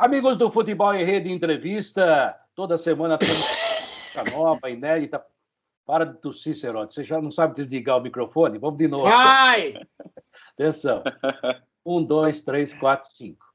Amigos do Futebol em Rede Entrevista, toda semana temos uma nova, inédita. Para de tossir, Cerote. Você já não sabe desligar o microfone? Vamos de novo. Vai! Atenção. 1, 2, 3, 4, 5.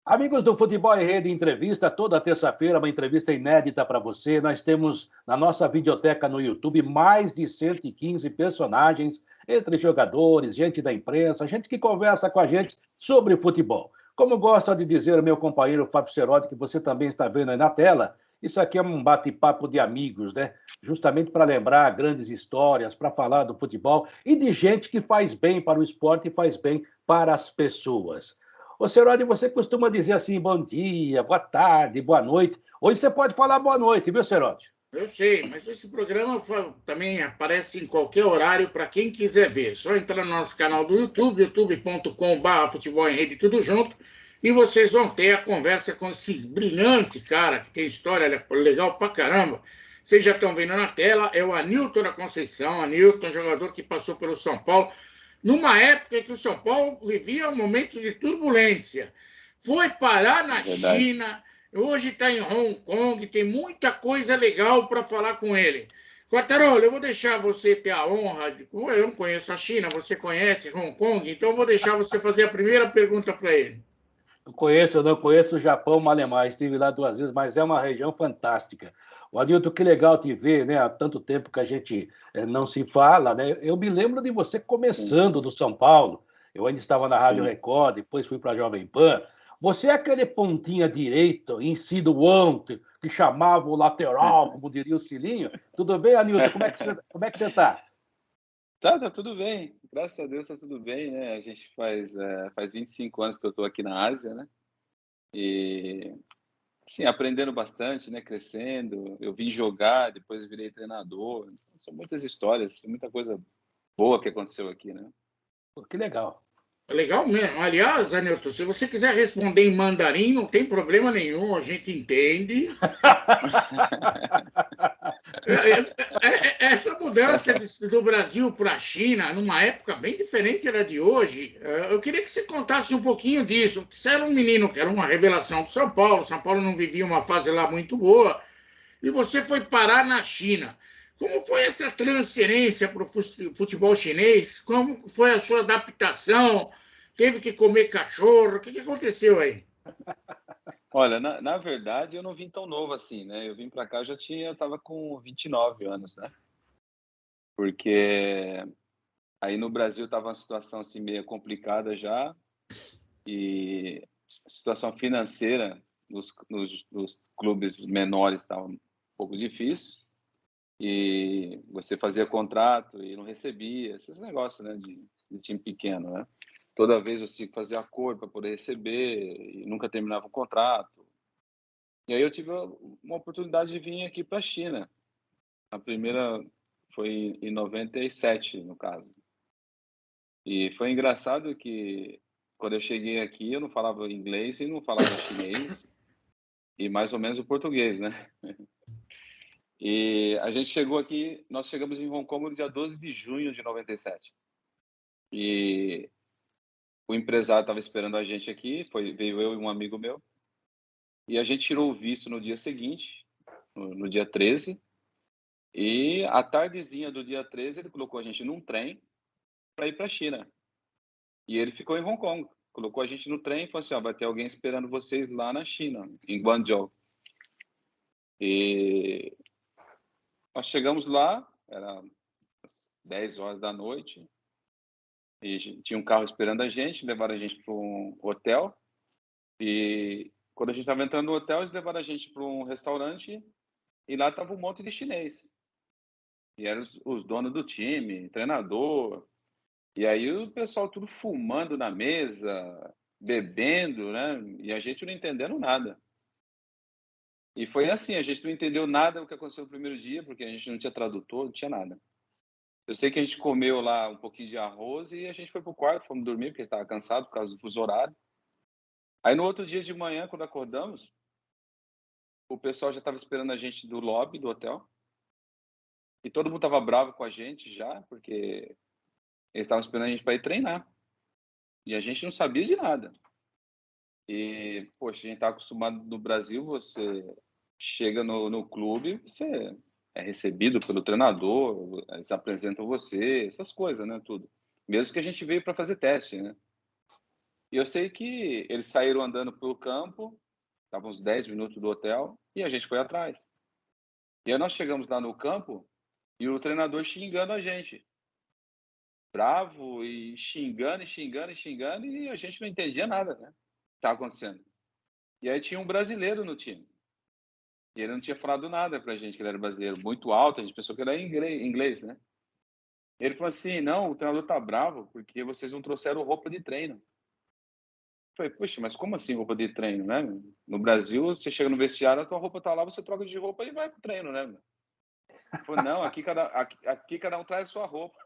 Amigos do Futebol em Rede Entrevista, toda terça-feira uma entrevista inédita para você. Nós temos na nossa videoteca no YouTube mais de 115 personagens, entre jogadores, gente da imprensa, gente que conversa com a gente sobre futebol. Como gosta de dizer o meu companheiro Fábio Cerotti, que você também está vendo aí na tela, isso aqui é um bate-papo de amigos, né? Justamente para lembrar grandes histórias, para falar do futebol e de gente que faz bem para o esporte e faz bem para as pessoas. Ô, Ceroli, você costuma dizer assim, bom dia, boa tarde, boa noite. Hoje você pode falar boa noite, viu, Ceroli? Eu sei, mas esse programa também aparece em qualquer horário para quem quiser ver. Só entrar no nosso canal do YouTube, youtube.com.br Futebol em Rede, tudo junto, e vocês vão ter a conversa com esse brilhante cara que tem história legal pra caramba. Vocês já estão vendo na tela, é o Anilton da Conceição. Anilton, jogador que passou pelo São Paulo, numa época em que o São Paulo vivia momentos de turbulência. Foi parar na China, hoje está em Hong Kong, tem muita coisa legal para falar com ele. Quartarolo, eu vou deixar você ter a honra de. Eu não conheço a China, você conhece Hong Kong, então eu vou deixar você fazer a primeira pergunta para ele. Eu não conheço o Japão, Malemar, estive lá 2 vezes, mas é uma região fantástica. O Adilton, que legal te ver, né? Há tanto tempo que a gente não se fala, né? Eu me lembro de você começando no São Paulo. Eu ainda estava na Rádio Record, depois fui para a Jovem Pan. Você é aquele pontinha direito, insinuante, que chamava o lateral, como diria o Cilinho. Tudo bem, Anilton? Como é que você está? Tá tudo bem. Graças a Deus tá tudo bem, né? A gente faz 25 anos que eu estou aqui na Ásia, né? E, assim, aprendendo bastante, né? Crescendo. Eu vim jogar, depois eu virei treinador. São muitas histórias, muita coisa boa que aconteceu aqui, né? Pô, que legal. Legal mesmo. Aliás, Anilton, se você quiser responder em mandarim, não tem problema nenhum, a gente entende. Essa mudança do Brasil para a China, numa época bem diferente da de hoje, eu queria que você contasse um pouquinho disso. Você era um menino que era uma revelação do São Paulo, São Paulo não vivia uma fase lá muito boa, e você foi parar na China. Como foi essa transferência para o futebol chinês? Como foi a sua adaptação? Teve que comer cachorro? O que aconteceu aí? Olha, na verdade, eu não vim tão novo assim, né? Eu vim para cá, eu tava com 29 anos, né? Porque aí no Brasil tava uma situação assim meio complicada já, e a situação financeira nos clubes menores estava um pouco difícil, e você fazia contrato e não recebia, esses negócios, né, de time pequeno, né? Toda vez você fazia acordo para poder receber e nunca terminava o contrato. E aí eu tive uma oportunidade de vir aqui para a China. A primeira foi em 97, no caso. E foi engraçado que quando eu cheguei aqui eu não falava inglês e não falava chinês e mais ou menos o português, né? E a gente chegou aqui, nós chegamos em Hong Kong no dia 12 de junho de 97. E o empresário estava esperando a gente aqui, veio eu e um amigo meu, e a gente tirou o visto no dia seguinte, no dia 13, e à tardezinha do dia 13 ele colocou a gente num trem para ir para a China. E ele ficou em Hong Kong, colocou a gente no trem e falou assim, ó, vai ter alguém esperando vocês lá na China, em Guangzhou. E nós chegamos lá, era 10 horas da noite, e tinha um carro esperando a gente, levaram a gente para um hotel, e quando a gente estava entrando no hotel, eles levaram a gente para um restaurante, e lá estava um monte de chinês. E eram os donos do time, treinador, e aí o pessoal tudo fumando na mesa, bebendo, né? E a gente não entendendo nada. E foi assim, a gente não entendeu nada do que aconteceu no primeiro dia, porque a gente não tinha tradutor, não tinha nada. Eu sei que a gente comeu lá um pouquinho de arroz e a gente foi pro quarto, fomos dormir, porque estava cansado por causa do fuso horário. Aí no outro dia de manhã, quando acordamos, o pessoal já estava esperando a gente do lobby do hotel. E todo mundo estava bravo com a gente já, porque eles estavam esperando a gente para ir treinar. E a gente não sabia de nada. E, poxa, a gente está acostumado no Brasil, você chega no clube, você é recebido pelo treinador, eles apresentam você, essas coisas, né, tudo. Mesmo que a gente veio para fazer teste, né. E eu sei que eles saíram andando pelo campo, estavam uns 10 minutos do hotel, e a gente foi atrás. E aí nós chegamos lá no campo, e o treinador xingando a gente, bravo e xingando, e xingando, e xingando, e a gente não entendia nada, né, que estava acontecendo. E aí tinha um brasileiro no time. E ele não tinha falado nada pra gente que ele era brasileiro, muito alto, a gente pensou que era inglês, né. Ele falou assim: "Não, o treinador tá bravo porque vocês não trouxeram roupa de treino". Eu falei: "Poxa, mas como assim roupa de treino, né? No Brasil, você chega no vestiário, a tua roupa tá lá, você troca de roupa e vai pro treino, né, meu?". Ele falou: "Não, aqui cada um traz a sua roupa".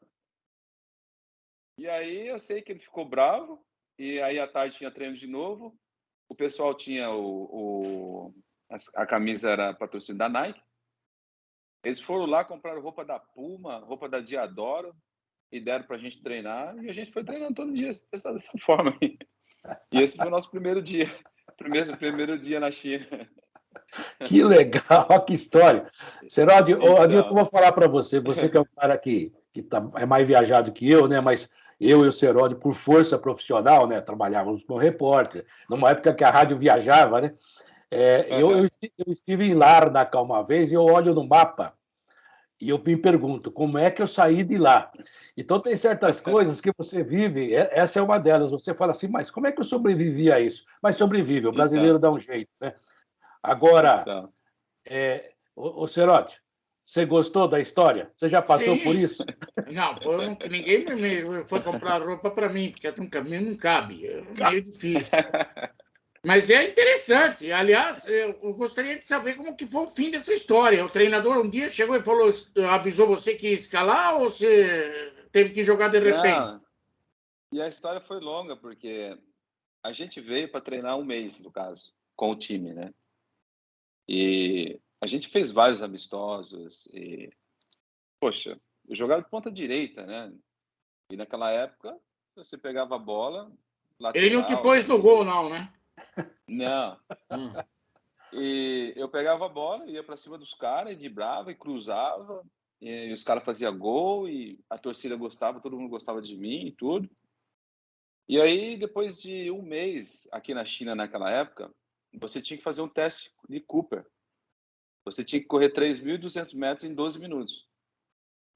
E aí eu sei que ele ficou bravo, e aí à tarde tinha treino de novo, o pessoal tinha a camisa era patrocínio da Nike. Eles foram lá, compraram roupa da Puma, roupa da Diadora e deram pra gente treinar, e a gente foi treinando todo dia dessa forma aí. E esse foi o nosso primeiro dia, primeiro dia na China. Que legal, que história. Seródio, ô, Adilton, Então, vou falar para você, você que é um cara que é mais viajado que eu, né? Mas eu e o Seródio, por força profissional, né? Trabalhávamos como repórter, numa época que a rádio viajava, né? aham. Eu estive em Larnaca uma vez e eu olho no mapa e eu me pergunto, como é que eu saí de lá? Então, tem certas coisas que você vive, essa é uma delas. Você fala assim, mas como é que eu sobrevivi a isso? Mas sobrevive, o brasileiro Então, dá um jeito, né? Agora, então. ô Cerote, você gostou da história? Você já passou por Sim. isso? Não, pô, eu não, ninguém foi comprar roupa para mim, porque não cabe. É meio difícil. Mas é interessante. Aliás, eu gostaria de saber como que foi o fim dessa história. O treinador um dia chegou e falou, avisou você que ia escalar ou você teve que jogar de repente? Não, e a história foi longa, porque a gente veio para treinar um mês, no caso, com o time, né. E a gente fez vários amistosos e, poxa, eu jogava de ponta direita, né. E naquela época, você pegava a bola, Ele não te lateral, pôs no gol, não, né? não. Hum. E eu pegava a bola, ia para cima dos caras, e driblava e cruzava, e os caras faziam gol, e a torcida gostava, todo mundo gostava de mim e tudo. E aí, depois de um mês aqui na China, naquela época, você tinha que fazer um teste de Cooper. Você tinha que correr 3.200 metros em 12 minutos.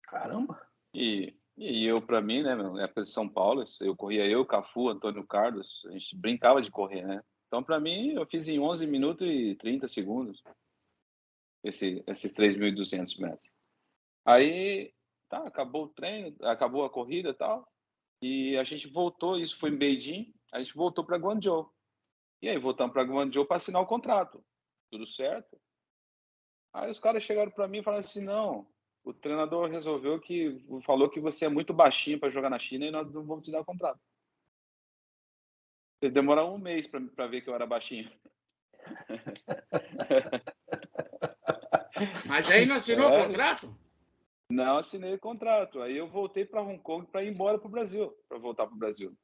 Caramba! E eu, para mim, né, meu, na época de São Paulo, eu corria eu, Cafu, Antônio Carlos, a gente brincava de correr, né. Então, para mim, eu fiz em 11 minutos e 30 segundos esses 3.200 metros. Aí, tá, acabou o treino, acabou a corrida e tal, e a gente voltou, isso foi em Beijing, a gente voltou para Guangzhou. E aí voltamos para Guangzhou para assinar o contrato. Tudo certo. Aí os caras chegaram para mim e falaram assim: "Não, o treinador resolveu que falou que você é muito baixinho para jogar na China e nós não vamos te dar o contrato". Eles demoraram um mês para ver que eu era baixinho. Mas aí não assinou o É, contrato? não assinei o contrato. Aí eu voltei para Hong Kong para ir embora para o Brasil, para voltar para o Brasil.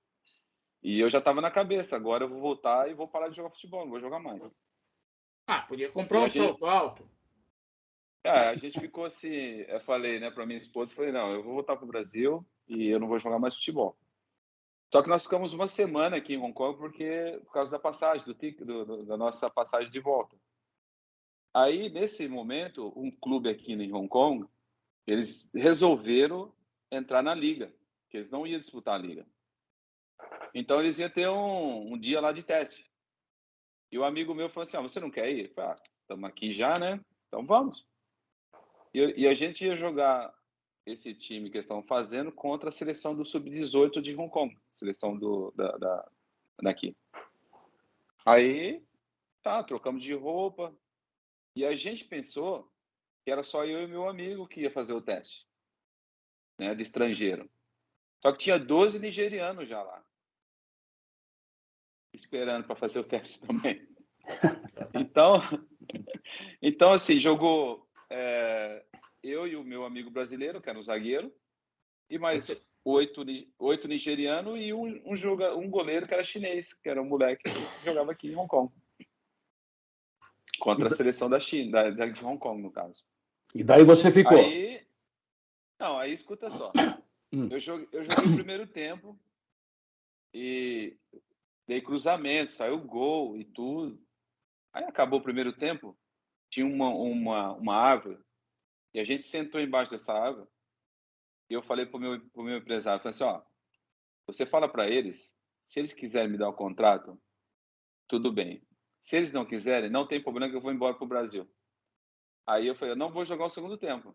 E eu já estava na cabeça, agora eu vou voltar e vou parar de jogar futebol, não vou jogar mais. Ah, podia comprar E um salto alto. a gente ficou assim, eu falei, né, para minha esposa, falei: "Não, eu vou voltar para o Brasil e eu não vou jogar mais futebol". Só que nós ficamos uma semana aqui em Hong Kong, porque por causa da passagem, da nossa passagem de volta. Aí, nesse momento, um clube aqui em Hong Kong, eles resolveram entrar na liga, que eles não iam disputar a liga. Então eles iam ter um dia lá de teste. E o amigo meu falou assim: "Ah, você não quer ir?" Eu falei: "Ah, estamos aqui já, né, então vamos". E a gente ia jogar esse time que eles estavam fazendo contra a seleção do sub-18 de Hong Kong, seleção daqui. Aí, tá, trocamos de roupa, e a gente pensou que era só eu e meu amigo que ia fazer o teste, né, de estrangeiro. Só que tinha 12 nigerianos já lá, esperando para fazer o teste também. Então então assim, jogou, eu e o meu amigo brasileiro, que era um zagueiro, e mais oito nigerianos e um goleiro que era chinês, que era um moleque que jogava aqui em Hong Kong. Contra a seleção da China, de Hong Kong, no caso. E daí você ficou? Aí escuta só. Eu joguei o primeiro tempo e dei cruzamento, saiu gol e tudo. Aí acabou o primeiro tempo, tinha uma árvore, e a gente sentou embaixo dessa árvore, e eu falei pro meu empresário, falei assim, ó, você fala para eles, se eles quiserem me dar um contrato, tudo bem. Se eles não quiserem, não tem problema que eu vou embora pro Brasil. Aí eu falei, eu não vou jogar o segundo tempo.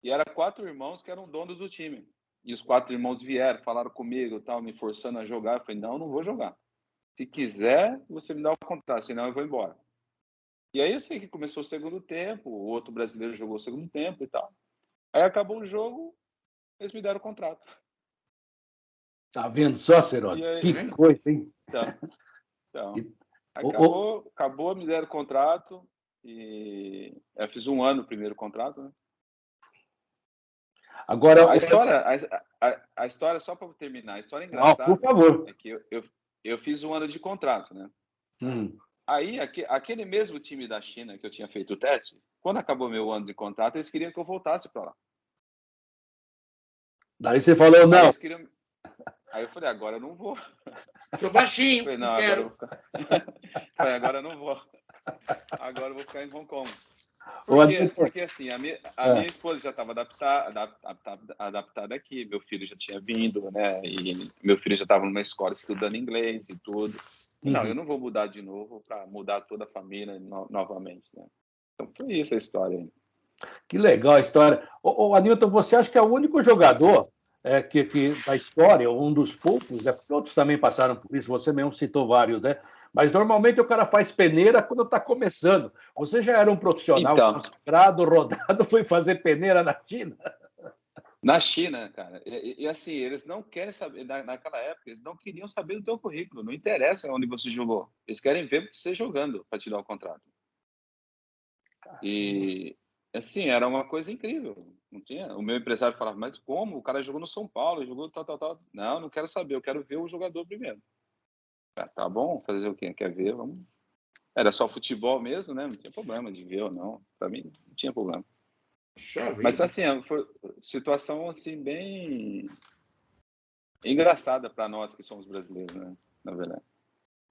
E era 4 irmãos que eram donos do time. E os 4 irmãos vieram, falaram comigo, tal, me forçando a jogar. Eu falei, não vou jogar. Se quiser, você me dá o contrato, senão eu vou embora. E aí eu sei que começou o segundo tempo, o outro brasileiro jogou o segundo tempo e tal. Aí acabou o jogo, eles me deram o contrato. Tá vendo só, Serode? Que coisa, hein? Então acabou, me deram o contrato e eu fiz 1 ano o primeiro contrato, né? Agora, a história, só para terminar, a história por engraçada favor. é que eu fiz 1 ano de contrato, né? Aí, aquele mesmo time da China que eu tinha feito o teste, quando acabou meu ano de contrato, eles queriam que eu voltasse para lá. Daí você falou, não. Aí eu falei, agora eu não vou. Sou baixinho, falei, não quero. Falei, agora eu não vou. Agora eu vou ficar em Hong Kong. Porque assim, a minha esposa já estava adaptada aqui, meu filho já tinha vindo, né? E meu filho já estava numa escola estudando inglês e tudo. Não, eu não vou mudar de novo para mudar toda a família novamente, né? Então foi isso a história aí. Que legal a história. Anilton, você acha que é o único jogador que da história, um dos poucos, né? Porque outros também passaram por isso, você mesmo citou vários, né? Mas normalmente o cara faz peneira quando está começando. Você já era um profissional consagrado, rodado, foi fazer peneira na China? Na China, cara. E assim, eles não querem saber, naquela época, eles não queriam saber do teu currículo. Não interessa onde você jogou. Eles querem ver você jogando para te dar o contrato. E assim, era uma coisa incrível. Não tinha. O meu empresário falava, mas como? O cara jogou no São Paulo, jogou tal. Não quero saber, eu quero ver o jogador primeiro. Tá bom, fazer o quê? Quer ver? Vamos. Era só futebol mesmo, né? Não tinha problema de ver ou não. Para mim, não tinha problema. Mas assim, foi situação assim bem engraçada para nós que somos brasileiros, né? Na verdade.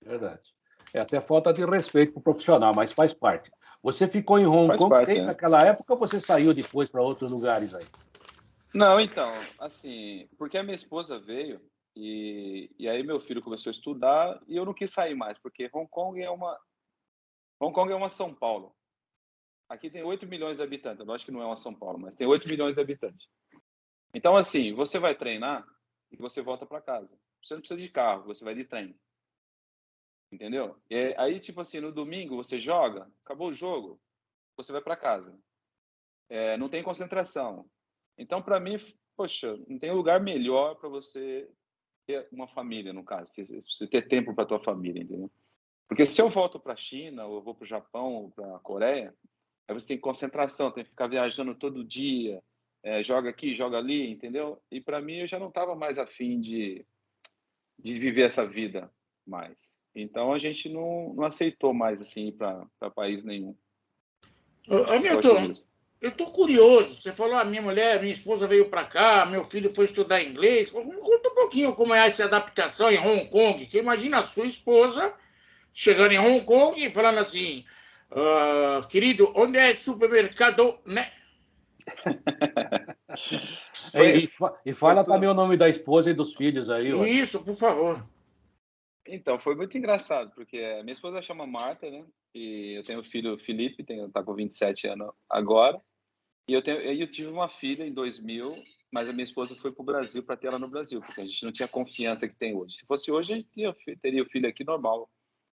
Verdade. É até falta de respeito para o profissional, mas faz parte. Você ficou em Hong Kong desde naquela época ou você saiu depois para outros lugares aí? Não, então, assim, porque a minha esposa veio e aí meu filho começou a estudar e eu não quis sair mais, porque Hong Kong é uma São Paulo. Aqui tem 8 milhões de habitantes. Eu acho que não é uma São Paulo, mas tem 8 milhões de habitantes. Então, assim, você vai treinar e você volta para casa. Você não precisa de carro, você vai de trem. Entendeu? E aí, tipo assim, no domingo você joga, acabou o jogo, você vai para casa. Não tem concentração. Então, para mim, poxa, não tem lugar melhor para você ter uma família, no caso, você ter tempo para tua família, entendeu? Porque se eu volto para a China, ou eu vou para o Japão, ou para a Coreia, aí você tem concentração, tem que ficar viajando todo dia, joga aqui, joga ali, entendeu? E para mim, eu já não estava mais afim de viver essa vida mais. Então, a gente não aceitou mais, assim, ir para país nenhum. Hamilton, eu estou curioso. Você falou, a minha mulher, minha esposa veio para cá, meu filho foi estudar inglês. Conta um pouquinho como é essa adaptação em Hong Kong. Que imagina a sua esposa chegando em Hong Kong e falando assim, querido, onde é supermercado, né? E fala também o nome da esposa e dos filhos aí. Isso, por favor. Então, foi muito engraçado, porque a minha esposa chama Marta, né? E eu tenho o filho Felipe, tá com 27 anos agora. E eu tive uma filha em 2000, mas a minha esposa foi para o Brasil para ter ela no Brasil, porque a gente não tinha confiança que tem hoje. Se fosse hoje, a gente teria o filho aqui normal,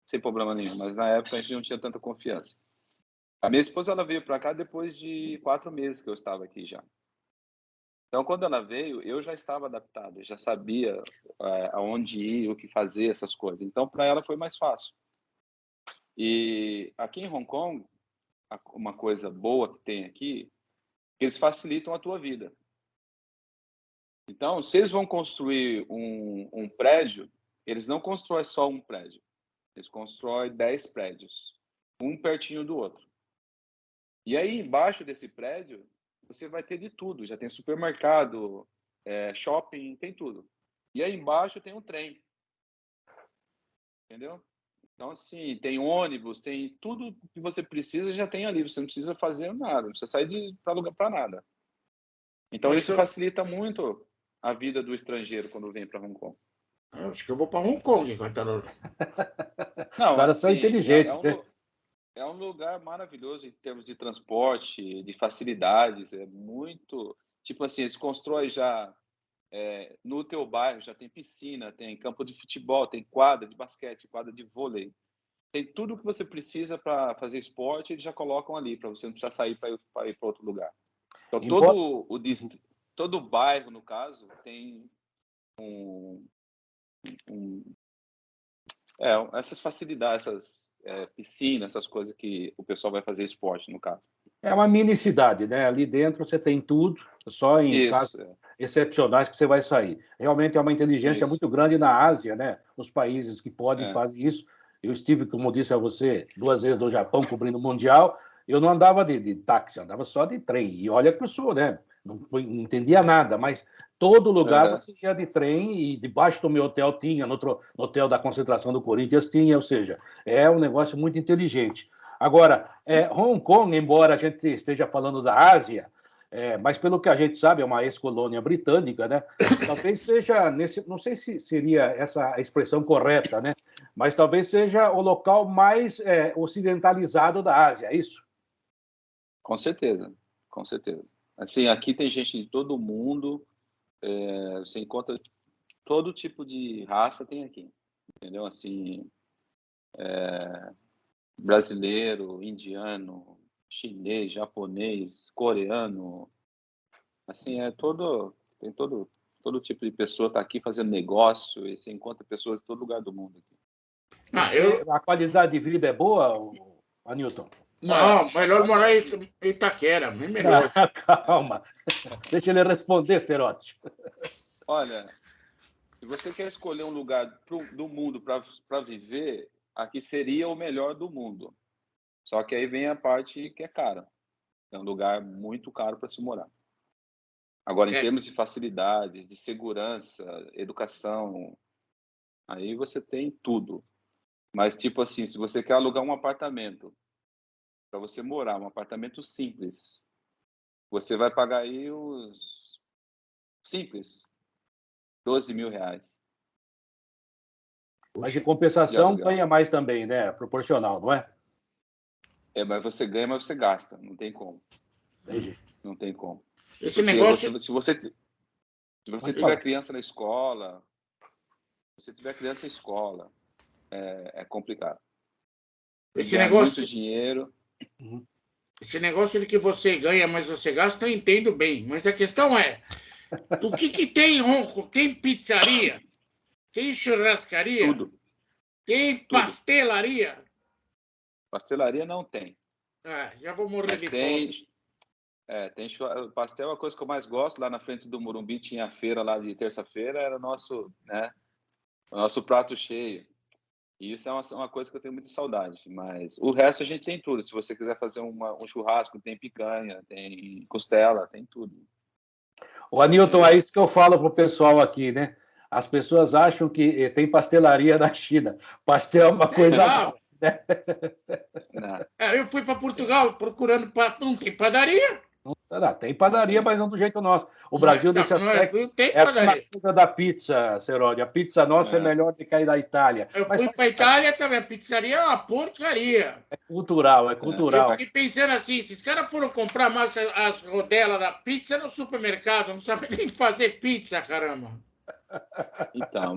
sem problema nenhum, mas na época a gente não tinha tanta confiança. A minha esposa ela veio para cá depois de 4 meses que eu estava aqui já. Então, quando ela veio, eu já estava adaptado, já sabia aonde ir, o que fazer, essas coisas. Então, para ela foi mais fácil. E aqui em Hong Kong, uma coisa boa que tem aqui, eles facilitam a tua vida. Então, se eles vão construir um prédio, eles não constroem só um prédio. Eles constroem 10 prédios, um pertinho do outro. E aí, embaixo desse prédio, você vai ter de tudo. Já tem supermercado, shopping, tem tudo. E aí embaixo tem um trem. Entendeu? Então, assim, tem ônibus, tem tudo que você precisa, já tem ali. Você não precisa fazer nada, não precisa sair para lugar para nada. Então, isso facilita muito a vida do estrangeiro quando vem para Hong Kong. Acho que eu vou para Hong Kong, coitado. Não, os caras são inteligentes, né? É um lugar maravilhoso em termos de transporte, de facilidades. É muito... Tipo assim, eles constroem já... no teu bairro já tem piscina, tem campo de futebol, tem quadra de basquete, quadra de vôlei. Tem tudo o que você precisa para fazer esporte, eles já colocam ali, para você não precisar sair para ir para outro lugar. Então, todo o bairro, no caso, tem essas facilidades, essas piscinas, essas coisas que o pessoal vai fazer esporte, no caso. É uma mini cidade, né? Ali dentro você tem tudo, só em casos excepcionais que você vai sair. Realmente é uma inteligência muito grande na Ásia, né? Os países que podem fazer isso. Eu estive, como disse a você, 2 vezes no Japão cobrindo o Mundial. Eu não andava de táxi, andava só de trem. E olha que eu sou, né? Não entendia nada, mas todo lugar você ia de trem e debaixo do meu hotel tinha, no hotel da concentração do Corinthians tinha, ou seja, é um negócio muito inteligente. Agora, Hong Kong, embora a gente esteja falando da Ásia, mas pelo que a gente sabe, é uma ex-colônia britânica, né? Talvez seja, não sei se seria essa a expressão correta, né? Mas talvez seja o local mais ocidentalizado da Ásia, é isso? Com certeza, com certeza. Assim, aqui tem gente de todo mundo, você encontra todo tipo de raça tem aqui, entendeu? Assim, brasileiro, indiano, chinês, japonês, coreano, assim, tem todo tipo de pessoa está aqui fazendo negócio e você encontra pessoas de todo lugar do mundo aqui. A qualidade de vida é boa, Anilton? Não, melhor morar em Itaquera, bem melhor. Não, calma, deixa ele responder, Serote. Olha, se você quer escolher um lugar do mundo para viver, aqui seria o melhor do mundo. Só que aí vem a parte que é cara. É um lugar muito caro para se morar. Agora, em termos de facilidades, de segurança, educação, aí você tem tudo. Mas, tipo assim, se você quer alugar um apartamento para você morar, um apartamento simples, você vai pagar aí os simples, R$12.000. Mas, em compensação, ganha mais também, né? Proporcional, não é? Mas você ganha, mas você gasta. Não tem como. Entendi. Não tem como. Esse negócio... Se você tiver criança na escola, é complicado. Esse negócio... muito dinheiro. Esse negócio de que você ganha, mas você gasta, eu entendo bem. Mas a questão é, o que tem em Hong Kong? Tem pizzaria? Tem churrascaria? Tudo. Tem pastelaria? Pastelaria não tem. Já vou morrer de fome. Tem pastel, a coisa que eu mais gosto. Lá na frente do Morumbi tinha a feira lá de terça-feira, era o nosso prato cheio. E isso é uma coisa que eu tenho muita saudade. Mas o resto a gente tem tudo. Se você quiser fazer um churrasco, tem picanha, tem costela, tem tudo. O Anilton, é isso que eu falo pro pessoal aqui, né? As pessoas acham que tem pastelaria na China. Pastel é uma coisa nova, né? Eu fui para Portugal procurando... Não tem padaria. Não, tem padaria, mas não do jeito nosso. O Brasil, nesse aspecto, é a mesma coisa da pizza, Seródio. A pizza nossa é melhor do que a da Itália. Eu fui para a Itália também. A pizzaria é uma porcaria. É cultural, é cultural. Eu fiquei pensando assim, se os caras foram comprar mais as rodelas da pizza no supermercado, não sabem nem fazer pizza, caramba. Então,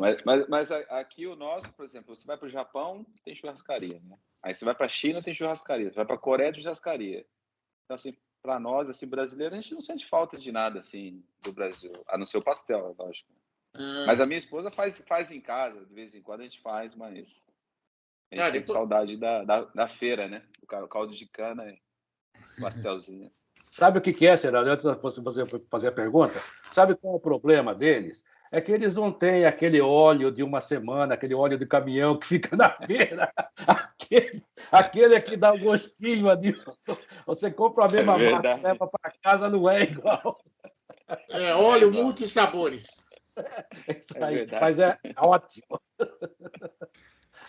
mas aqui o nosso, por exemplo, você vai para o Japão, tem churrascaria, né? Aí você vai para a China, tem churrascaria. Você vai para a Coreia, tem churrascaria. Então, assim, para nós, assim, brasileiros, a gente não sente falta de nada, assim, do Brasil. A não ser o pastel, lógico. Mas a minha esposa faz em casa, de vez em quando a gente faz, mas a gente sente saudade da feira, né? O caldo de cana e pastelzinho. Sabe o que é, Será? Antes de você fazer a pergunta, sabe qual é o problema deles? É que eles não têm aquele óleo de uma semana, aquele óleo de caminhão que fica na feira. Aquele que dá o gostinho ali. Você compra a É mesma marca, verdade, leva para casa, não é igual. É, não é óleo igual. multissabores. É isso É aí. verdade, Mas é ótimo.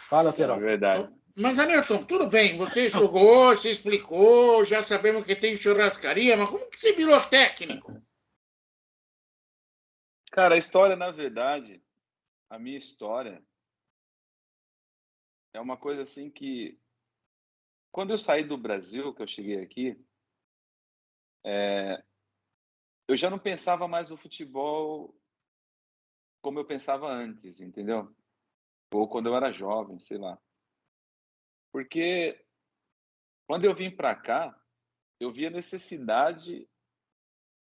Fala, é Terão. verdade. Mas, Hamilton, tudo bem, você jogou, você explicou, já sabemos que tem churrascaria, mas como que você virou técnico? Cara, a história, na verdade, a minha história é uma coisa assim que, quando eu saí do Brasil, que eu cheguei aqui, eu já não pensava mais no futebol como eu pensava antes, entendeu? Ou quando eu era jovem, sei lá. Porque quando eu vim para cá, eu vi a necessidade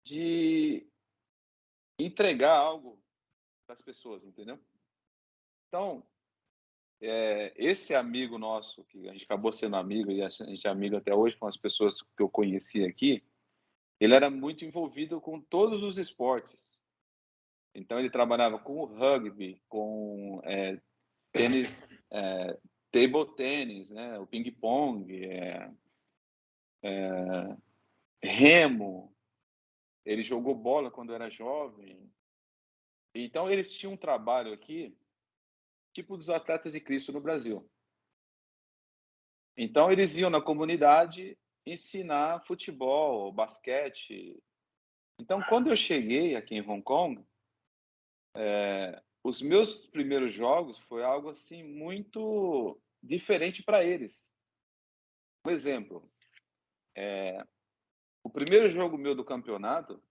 de entregar algo para as pessoas, entendeu? Então, esse amigo nosso, que a gente acabou sendo amigo e a gente é amigo até hoje, com as pessoas que eu conheci aqui, ele era muito envolvido com todos os esportes. Então, ele trabalhava com o rugby, com tênis, table tênis, né, o ping-pong, remo. Ele jogou bola quando era jovem. Então, eles tinham um trabalho aqui, tipo dos atletas de Cristo no Brasil. Então, eles iam na comunidade ensinar futebol, basquete. Então, quando eu cheguei aqui em Hong Kong, os meus primeiros jogos foi algo assim muito diferente para eles. Um exemplo, o primeiro jogo meu do campeonato,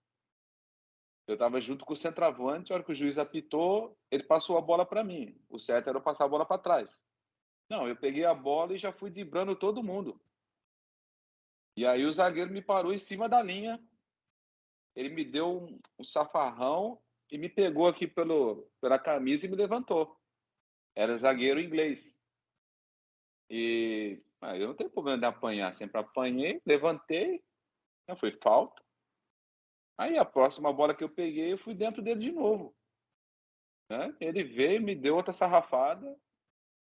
eu estava junto com o centroavante, a hora que o juiz apitou, ele passou a bola para mim. O certo era eu passar a bola para trás. Não, eu peguei a bola e já fui driblando todo mundo. E aí o zagueiro me parou em cima da linha, ele me deu um safarrão e me pegou aqui pela camisa e me levantou. Era zagueiro inglês. E eu não tenho problema de apanhar, sempre apanhei, levantei, foi falta. Aí a próxima bola que eu peguei, eu fui dentro dele de novo, né? Ele veio, me deu outra sarrafada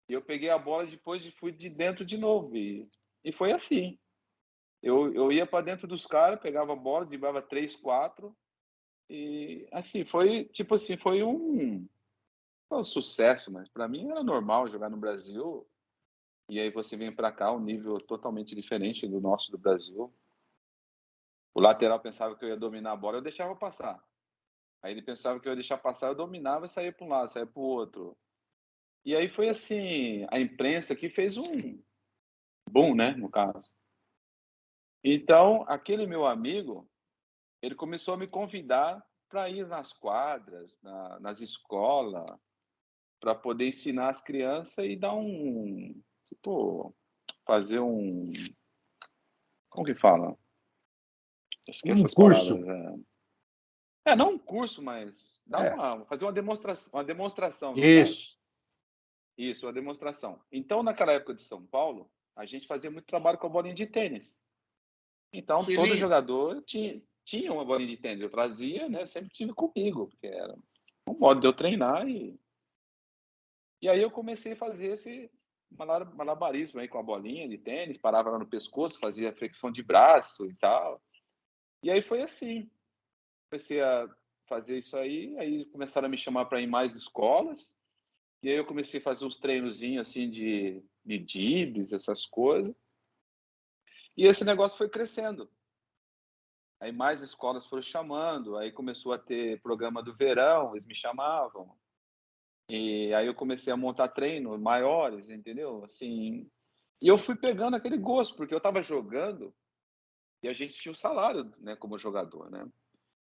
e eu peguei a bola depois e fui de dentro de novo. E foi assim. Eu ia para dentro dos caras, pegava a bola, driblava 3, 4 e assim, foi tipo assim, foi um sucesso, mas para mim era normal jogar no Brasil. E aí você vem para cá, um nível totalmente diferente do nosso do Brasil. O lateral pensava que eu ia dominar a bola, eu deixava passar. Aí ele pensava que eu ia deixar passar, eu dominava e saía para um lado, saía para o outro. E aí foi assim, a imprensa que fez um boom, né, no caso. Então, aquele meu amigo, ele começou a me convidar para ir nas quadras, nas escolas, para poder ensinar as crianças e dar tipo, fazer como que fala? Esqueço Um as palavras. curso. Não um curso, mas É, fazer uma demonstração, no caso. isso. Isso, uma demonstração. Então, naquela época de São Paulo, a gente fazia muito trabalho com a bolinha de tênis. Então, todo Fininho. jogador tinha uma bolinha de tênis. Eu trazia, né? Sempre tive comigo, porque era um modo de eu treinar. E aí eu comecei a fazer esse malabarismo aí com a bolinha de tênis, parava lá no pescoço, fazia flexão de braço e tal. E aí foi assim. Comecei a fazer isso aí começaram a me chamar para ir em mais escolas. E aí eu comecei a fazer uns treinozinhos assim de dibs, essas coisas. E esse negócio foi crescendo. Aí mais escolas foram chamando, aí começou a ter programa do verão, eles me chamavam. E aí eu comecei a montar treinos maiores, entendeu? Assim, e eu fui pegando aquele gosto, porque eu estava jogando e a gente tinha o salário, né, como jogador, né?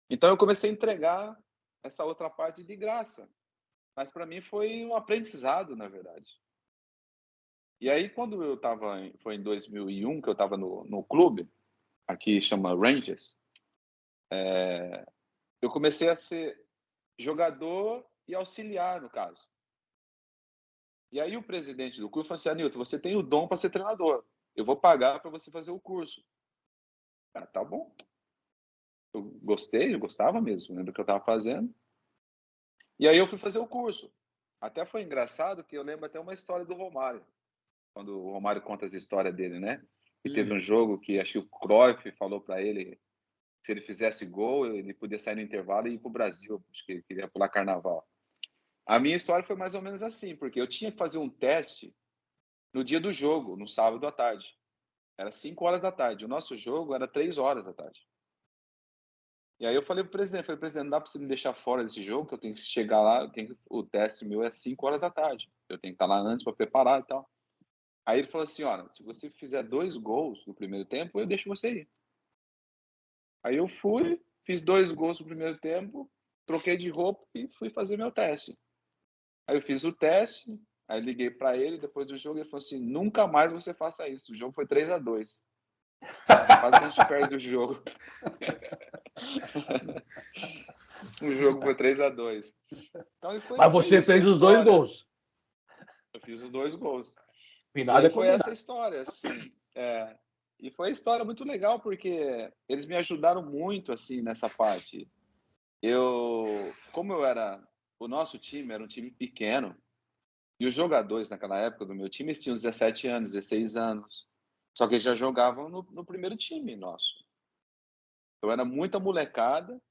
Então eu comecei a entregar essa outra parte de graça. Mas para mim foi um aprendizado, na verdade. E aí quando foi em 2001 que eu estava no clube, aqui chama Rangers, eu comecei a ser jogador e auxiliar, no caso. E aí o presidente do curso falou assim: Anilton, você tem o dom para ser treinador. Eu vou pagar para você fazer o curso. Ah, tá bom. gostei, eu gostava mesmo, né, do que eu estava fazendo. E aí eu fui fazer o curso. Até foi engraçado que eu lembro até uma história do Romário, quando o Romário conta as histórias dele, né? E teve um jogo que acho que o Cruyff falou para ele que se ele fizesse gol, ele podia sair no intervalo e ir para o Brasil, acho que ele queria pular carnaval. A minha história foi mais ou menos assim, porque eu tinha que fazer um teste no dia do jogo, no sábado à tarde. Era 5 horas da tarde. O nosso jogo era 3 horas da tarde. E aí eu falei pro presidente, não dá para você me deixar fora desse jogo, que eu tenho que chegar lá, o teste meu é 5 horas da tarde. Eu tenho que estar lá antes para preparar e tal. Aí ele falou assim, olha, se você fizer 2 gols no primeiro tempo, eu deixo você ir. Aí eu fui, fiz 2 gols no primeiro tempo, troquei de roupa e fui fazer meu teste. Aí eu fiz o teste, aí liguei para ele, depois do jogo, ele falou assim, nunca mais você faça isso, o jogo foi 3-2. Quase que a gente perde o jogo. O jogo foi 3-2. Então, Mas foi você isso, a fez os 2 história. gols. Eu fiz os 2 gols. E Combinado aí é foi essa combinado. história, assim. E foi uma história muito legal, porque eles me ajudaram muito, assim, nessa parte. Como eu era... O nosso time era um time pequeno, e os jogadores naquela época do meu time, eles tinham 17 anos, 16 anos. Só que eles já jogavam no primeiro time nosso. Então era muita molecada,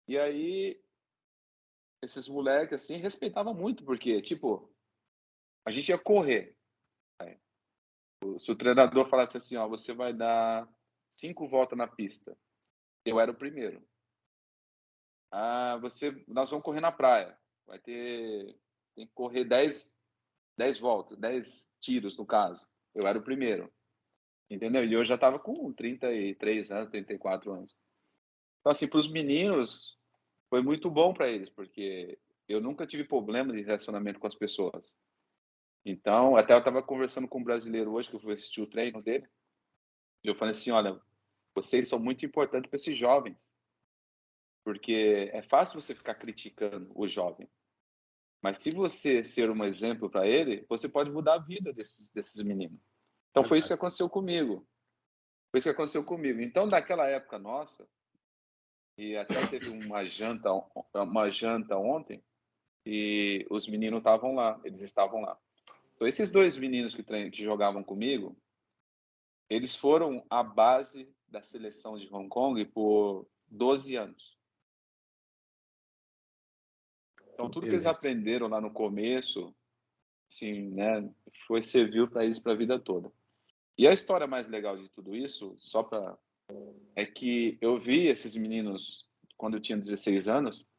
e aí esses moleques, assim, respeitavam muito, porque, tipo, a gente ia correr. Se o treinador falasse assim, ó, você vai dar 5 voltas na pista, eu era o primeiro. Nós vamos correr na praia, tem que correr 10 voltas, 10 tiros no caso. Eu era o primeiro, entendeu? E eu já estava com 33 anos, 34 anos. Então, assim, para os meninos, foi muito bom para eles, porque eu nunca tive problema de relacionamento com as pessoas. Então, até eu estava conversando com um brasileiro hoje, que eu fui assistir o treino dele, e eu falei assim, olha, vocês são muito importantes para esses jovens, porque é fácil você ficar criticando o jovem, mas se você ser um exemplo para ele, você pode mudar a vida desses meninos. Então, foi isso que aconteceu comigo. Foi isso que aconteceu comigo. Então, naquela época nossa, e até teve uma janta ontem, e os meninos estavam lá, eles estavam lá. Então, esses 2 meninos que jogavam comigo, eles foram a base da seleção de Hong Kong por 12 anos. Então, tudo que eles Beleza. aprenderam lá no começo, assim, né, serviu para eles para a vida toda. E a história mais legal de tudo isso, é que eu vi esses meninos quando eu tinha 16 anos,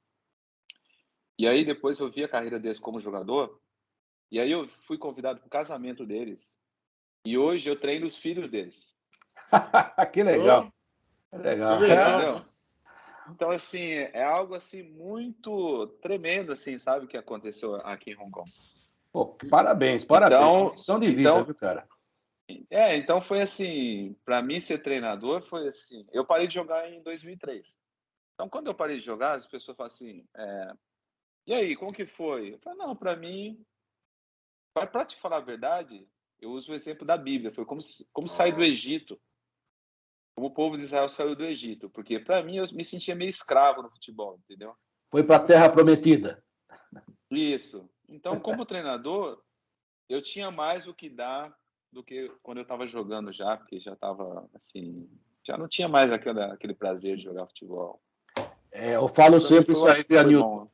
e aí depois eu vi a carreira deles como jogador, e aí eu fui convidado para o casamento deles, e hoje eu treino os filhos deles. Que legal. Oh, Que que legal. legal. Entendeu? Então, assim, é algo assim muito tremendo, assim, sabe, que aconteceu aqui em Hong Kong. Pô, parabéns, parabéns. Uma Então, lição de vida, então, viu, cara? então foi assim, para mim ser treinador foi assim, eu parei de jogar em 2003. Então, quando eu parei de jogar, as pessoas falam assim, e aí, como que foi? Eu falo, não, para mim, para te falar a verdade, eu uso o exemplo da Bíblia, foi como sair do Egito, como o povo de Israel saiu do Egito, porque para mim eu me sentia meio escravo no futebol, entendeu? Foi para a Terra Prometida. Isso. Então, como treinador, eu tinha mais o que dar do que quando eu estava jogando já, porque já estava assim, já não tinha mais aquele prazer de jogar futebol. Eu falo Para mim sempre isso aí, foi Nilton. bom.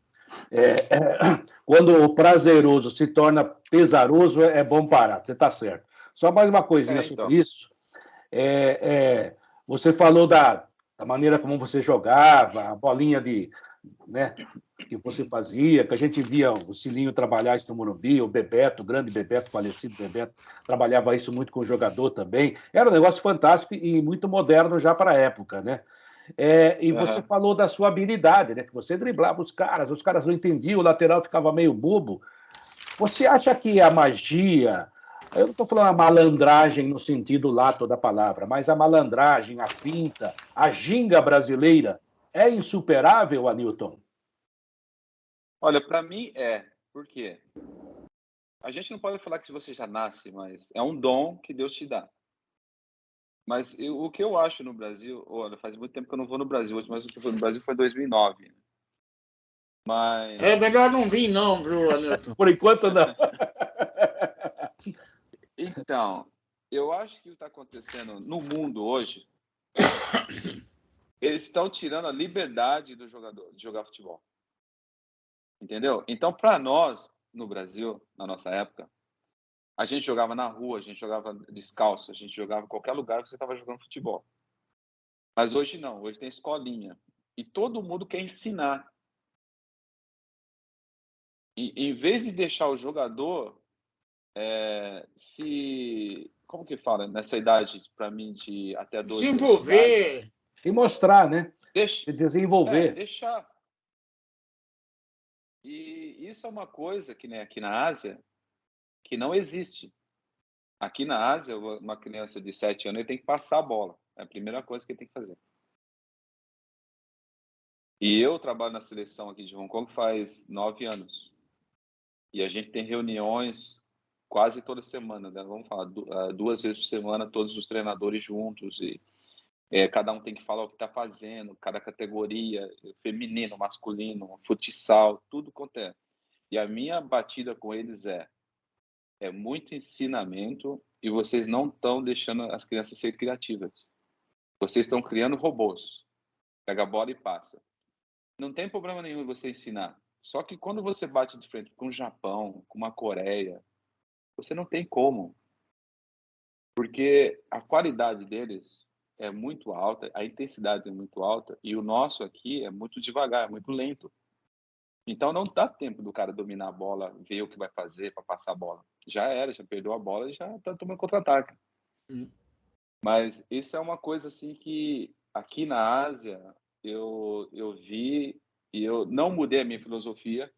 Quando o prazeroso se torna pesaroso, é bom parar. Você está certo. Só mais uma coisinha sobre Então. isso. Você falou da maneira como você jogava, a bolinha né, que você fazia, que a gente via o Cilinho trabalhar isso no Morumbi, o Bebeto, o grande Bebeto, falecido Bebeto, trabalhava isso muito com o jogador também. Era um negócio fantástico e muito moderno já para a época, né? E você Uhum. falou da sua habilidade, né? Que você driblava os caras não entendiam, o lateral ficava meio bobo. Você acha que a magia, eu não estou falando a malandragem no sentido lato da palavra, mas a malandragem, a finta, a ginga brasileira é insuperável, Anilton? Olha, para mim Por quê? A gente não pode falar que você já nasce, mas é um dom que Deus te dá. Mas o que eu acho no Brasil, olha, faz muito tempo que eu não vou no Brasil, a última vez que eu fui no Brasil foi em 2009. É Mas, melhor não vir, não, viu, Hamilton? Por enquanto, não. então, eu acho que o que está acontecendo no mundo hoje, eles estão tirando a liberdade do jogador de jogar futebol. Entendeu? Então, para nós, no Brasil, na nossa época, a gente jogava na rua, a gente jogava descalço, a gente jogava em qualquer lugar que você estava jogando futebol. Mas hoje não, hoje tem escolinha. E todo mundo quer ensinar. E, em vez de deixar o jogador como que fala, nessa idade, para mim, de até Se 12 anos de idade, envolver. Se mostrar, né? deixa, Se desenvolver. deixar. E isso é uma coisa que, né, aqui na Ásia, que não existe. Aqui na Ásia, uma criança de 7 anos ele tem que passar a bola. É a primeira coisa que ele tem que fazer. E eu trabalho na seleção aqui de Hong Kong faz 9 anos. E a gente tem reuniões quase toda semana, né? Vamos falar, 2 vezes por semana, todos os treinadores juntos. E cada um tem que falar o que está fazendo, cada categoria, feminino, masculino, futsal, tudo quanto é. E a minha batida com eles é muito ensinamento e vocês não estão deixando as crianças ser criativas. Vocês estão criando robôs. Pega a bola e passa. Não tem problema nenhum você ensinar. Só que quando você bate de frente com o Japão, com uma Coreia, você não tem como. Porque a qualidade deles é muito alta, a intensidade é muito alta e o nosso aqui é muito devagar, é muito lento. Então não dá tempo do cara dominar a bola, ver o que vai fazer para passar a bola. Já era, já perdeu a bola e já está tomando contra-ataque. Mas isso é uma coisa assim que aqui na Ásia eu vi e eu não mudei a minha filosofia.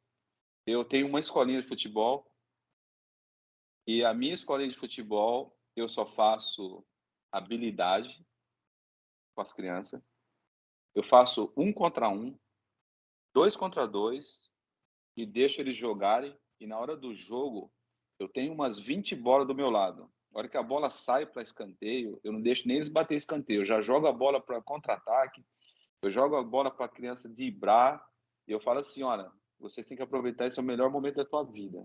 Eu tenho uma escolinha de futebol e a minha escolinha de futebol eu só faço habilidade com as crianças. Eu faço 1 contra 1, 2 contra 2 e deixo eles jogarem. E na hora do jogo eu tenho umas 20 bolas do meu lado. Na hora que a bola sai para escanteio, eu não deixo nem eles bater escanteio. Eu já jogo a bola para contra-ataque. Eu jogo a bola para a criança driblar e eu falo assim, olha, vocês têm que aproveitar, esse é o melhor momento da tua vida.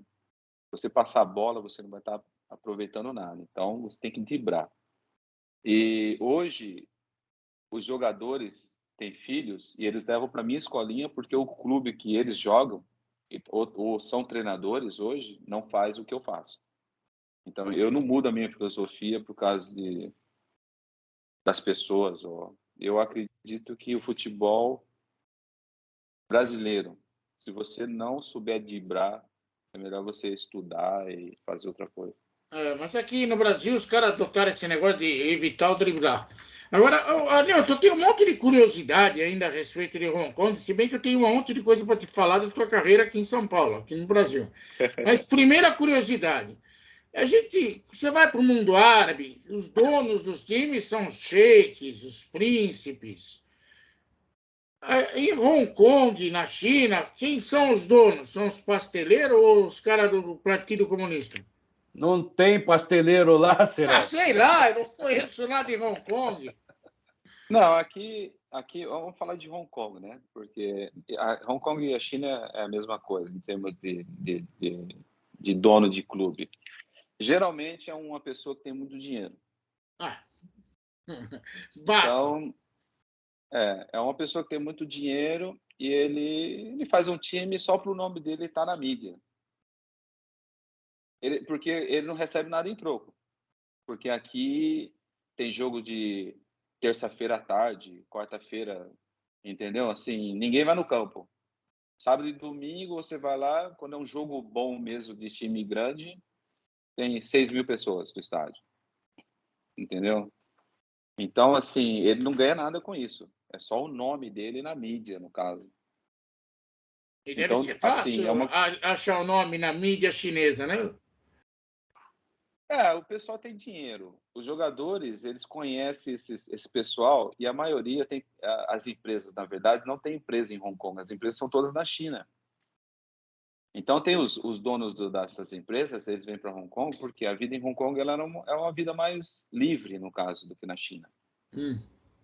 Você passar a bola, você não vai estar aproveitando nada. Então, você tem que driblar. E hoje, os jogadores têm filhos e eles levam para minha escolinha porque o clube que eles jogam, ou são treinadores hoje, não faz o que eu faço. Então, eu não mudo a minha filosofia por causa das pessoas. Eu acredito que o futebol brasileiro, se você não souber driblar, é melhor você estudar e fazer outra coisa. Mas aqui no Brasil os caras adotaram esse negócio de evitar o driblar. Agora, Nilton, eu tenho um monte de curiosidade ainda a respeito de Hong Kong, se bem que eu tenho um monte de coisa para te falar da tua carreira aqui em São Paulo, aqui no Brasil. Mas primeira curiosidade, você vai para o mundo árabe, os donos dos times são os sheiks, os príncipes. Em Hong Kong, na China, quem são os donos? São os pasteleiros ou os caras do Partido Comunista? Não tem pasteleiro lá, Será? Sei lá, eu não conheço nada de Hong Kong. Não, aqui vamos falar de Hong Kong, né? Porque Hong Kong e a China é a mesma coisa em termos de dono de clube. Geralmente é uma pessoa que tem muito dinheiro. Ah, bate. Então, é uma pessoa que tem muito dinheiro e ele faz um time só para o nome dele estar na mídia. Porque ele não recebe nada em troco. Porque aqui tem jogo de terça-feira à tarde, quarta-feira, entendeu? Assim, ninguém vai no campo. Sábado e domingo você vai lá, quando é um jogo bom mesmo de time grande, tem 6.000 pessoas no estádio, entendeu? Então, assim, ele não ganha nada com isso. É só o nome dele na mídia, no caso. E deve Então, ser assim, fácil achar o nome na mídia chinesa, né? o pessoal tem dinheiro. Os jogadores, eles conhecem esse pessoal e a maioria tem, as empresas, na verdade, não tem empresa em Hong Kong. As empresas são todas na China. Então, tem os donos dessas empresas, eles vêm para Hong Kong, porque a vida em Hong Kong ela é uma vida mais livre, no caso, do que na China. Hum.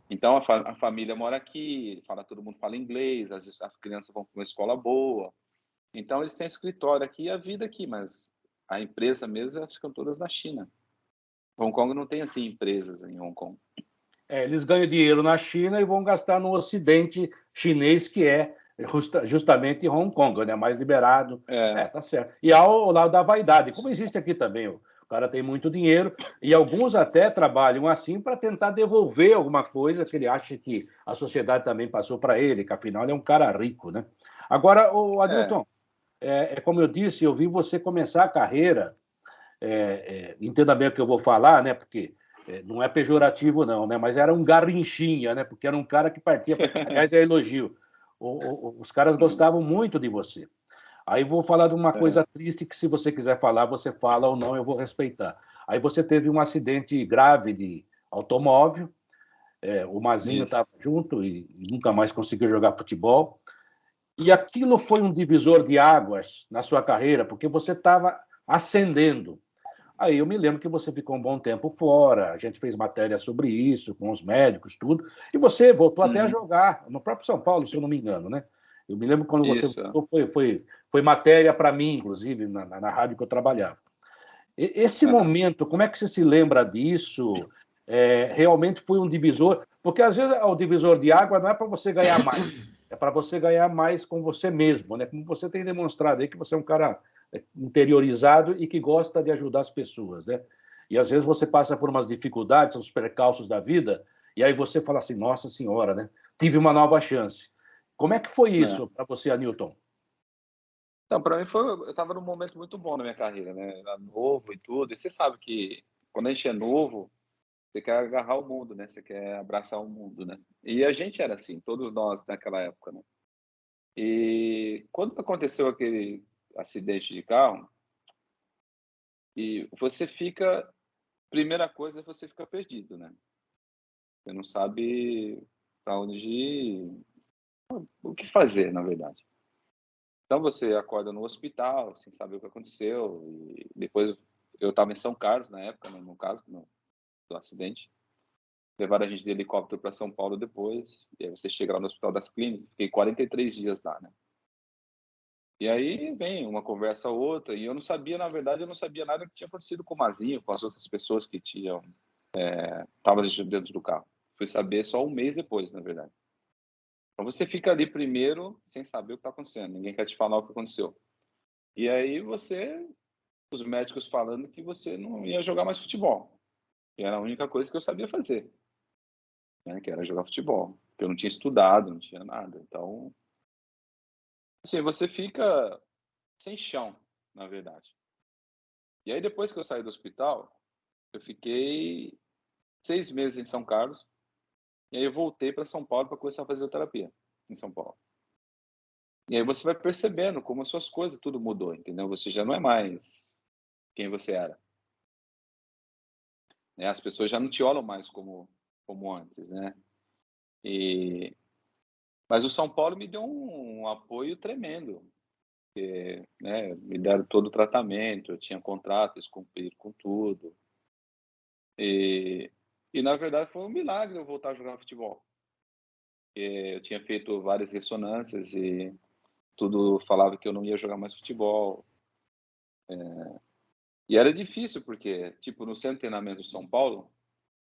Então, a família mora aqui, todo mundo fala inglês, as crianças vão para uma escola boa. Então, eles têm escritório aqui e a vida aqui, mas a empresa mesmo, elas ficam todas na China. Hong Kong não tem, assim, empresas em Hong Kong. Eles ganham dinheiro na China e vão gastar no Ocidente chinês, que é justamente Hong Kong, né? Mais liberado. Tá certo. E há o lado da vaidade, como existe aqui também. O cara tem muito dinheiro e alguns até trabalham assim para tentar devolver alguma coisa que ele acha que a sociedade também passou para ele, que afinal ele é um cara rico, né? Agora, o Adilton, como eu disse, eu vi você começar a carreira, entenda bem o que eu vou falar, né? Porque não é pejorativo, não, né? Mas era um garrinchinha, né? Porque era um cara que partia. Aliás, é elogio. Os caras gostavam muito de você. Aí vou falar de uma coisa triste que, se você quiser falar, você fala ou não, eu vou respeitar. Aí você teve um acidente grave de automóvel, o Mazinho estava junto e nunca mais conseguiu jogar futebol. E aquilo foi um divisor de águas na sua carreira, porque você estava ascendendo. Aí eu me lembro que você ficou um bom tempo fora, a gente fez matéria sobre isso, com os médicos, tudo, e você voltou até a jogar, no próprio São Paulo, se eu não me engano, né? Eu me lembro quando você voltou, foi matéria para mim, inclusive, na rádio que eu trabalhava. Esse momento, como é que você se lembra disso? Realmente foi um divisor, porque às vezes o divisor de água não é para você ganhar mais, é para você ganhar mais com você mesmo, né? Como você tem demonstrado aí que você é um cara interiorizado e que gosta de ajudar as pessoas, né? E às vezes você passa por umas dificuldades, uns percalços da vida, e aí você fala assim, nossa senhora, né? Tive uma nova chance. Como é que foi isso para você, Anilton? Então, para mim eu estava num momento muito bom na minha carreira, né? Era novo e tudo, e você sabe que quando a gente é novo, você quer agarrar o mundo, né? Você quer abraçar o mundo, né? E a gente era assim, todos nós naquela época, né? E quando aconteceu aquele acidente de carro, e você fica, primeira coisa, você fica perdido, né? Você não sabe para onde ir, o que fazer, na verdade. Então você acorda no hospital, sem saber o que aconteceu, e depois eu estava em São Carlos na época, né, no caso do acidente. Levaram a gente de helicóptero para São Paulo depois, e aí você chega lá no Hospital das Clínicas, fiquei 43 dias lá, né? E aí vem uma conversa ou outra, e eu não sabia, na verdade, eu não sabia nada que tinha acontecido com o Mazinho, com as outras pessoas que estavam dentro do carro. Fui saber só um mês depois, na verdade. Então você fica ali primeiro sem saber o que está acontecendo, ninguém quer te falar o que aconteceu. E aí os médicos falando que você não ia jogar mais futebol, que era a única coisa que eu sabia fazer, né, que era jogar futebol, porque eu não tinha estudado, não tinha nada. Então, assim, você fica sem chão, na verdade. E aí depois que eu saí do hospital, eu fiquei 6 meses em São Carlos, e aí eu voltei para São Paulo para começar a fazer terapia em São Paulo. E aí você vai percebendo como as suas coisas tudo mudou, entendeu? Você já não é mais quem você era, né? As pessoas já não te olham mais como antes, né? Mas o São Paulo me deu um apoio tremendo, né? Me deram todo o tratamento, eu tinha contrato, eles cumpriram com tudo. E na verdade foi um milagre eu voltar a jogar futebol. Eu tinha feito várias ressonâncias e tudo falava que eu não ia jogar mais futebol. E era difícil porque, tipo, no centro de treinamento de São Paulo,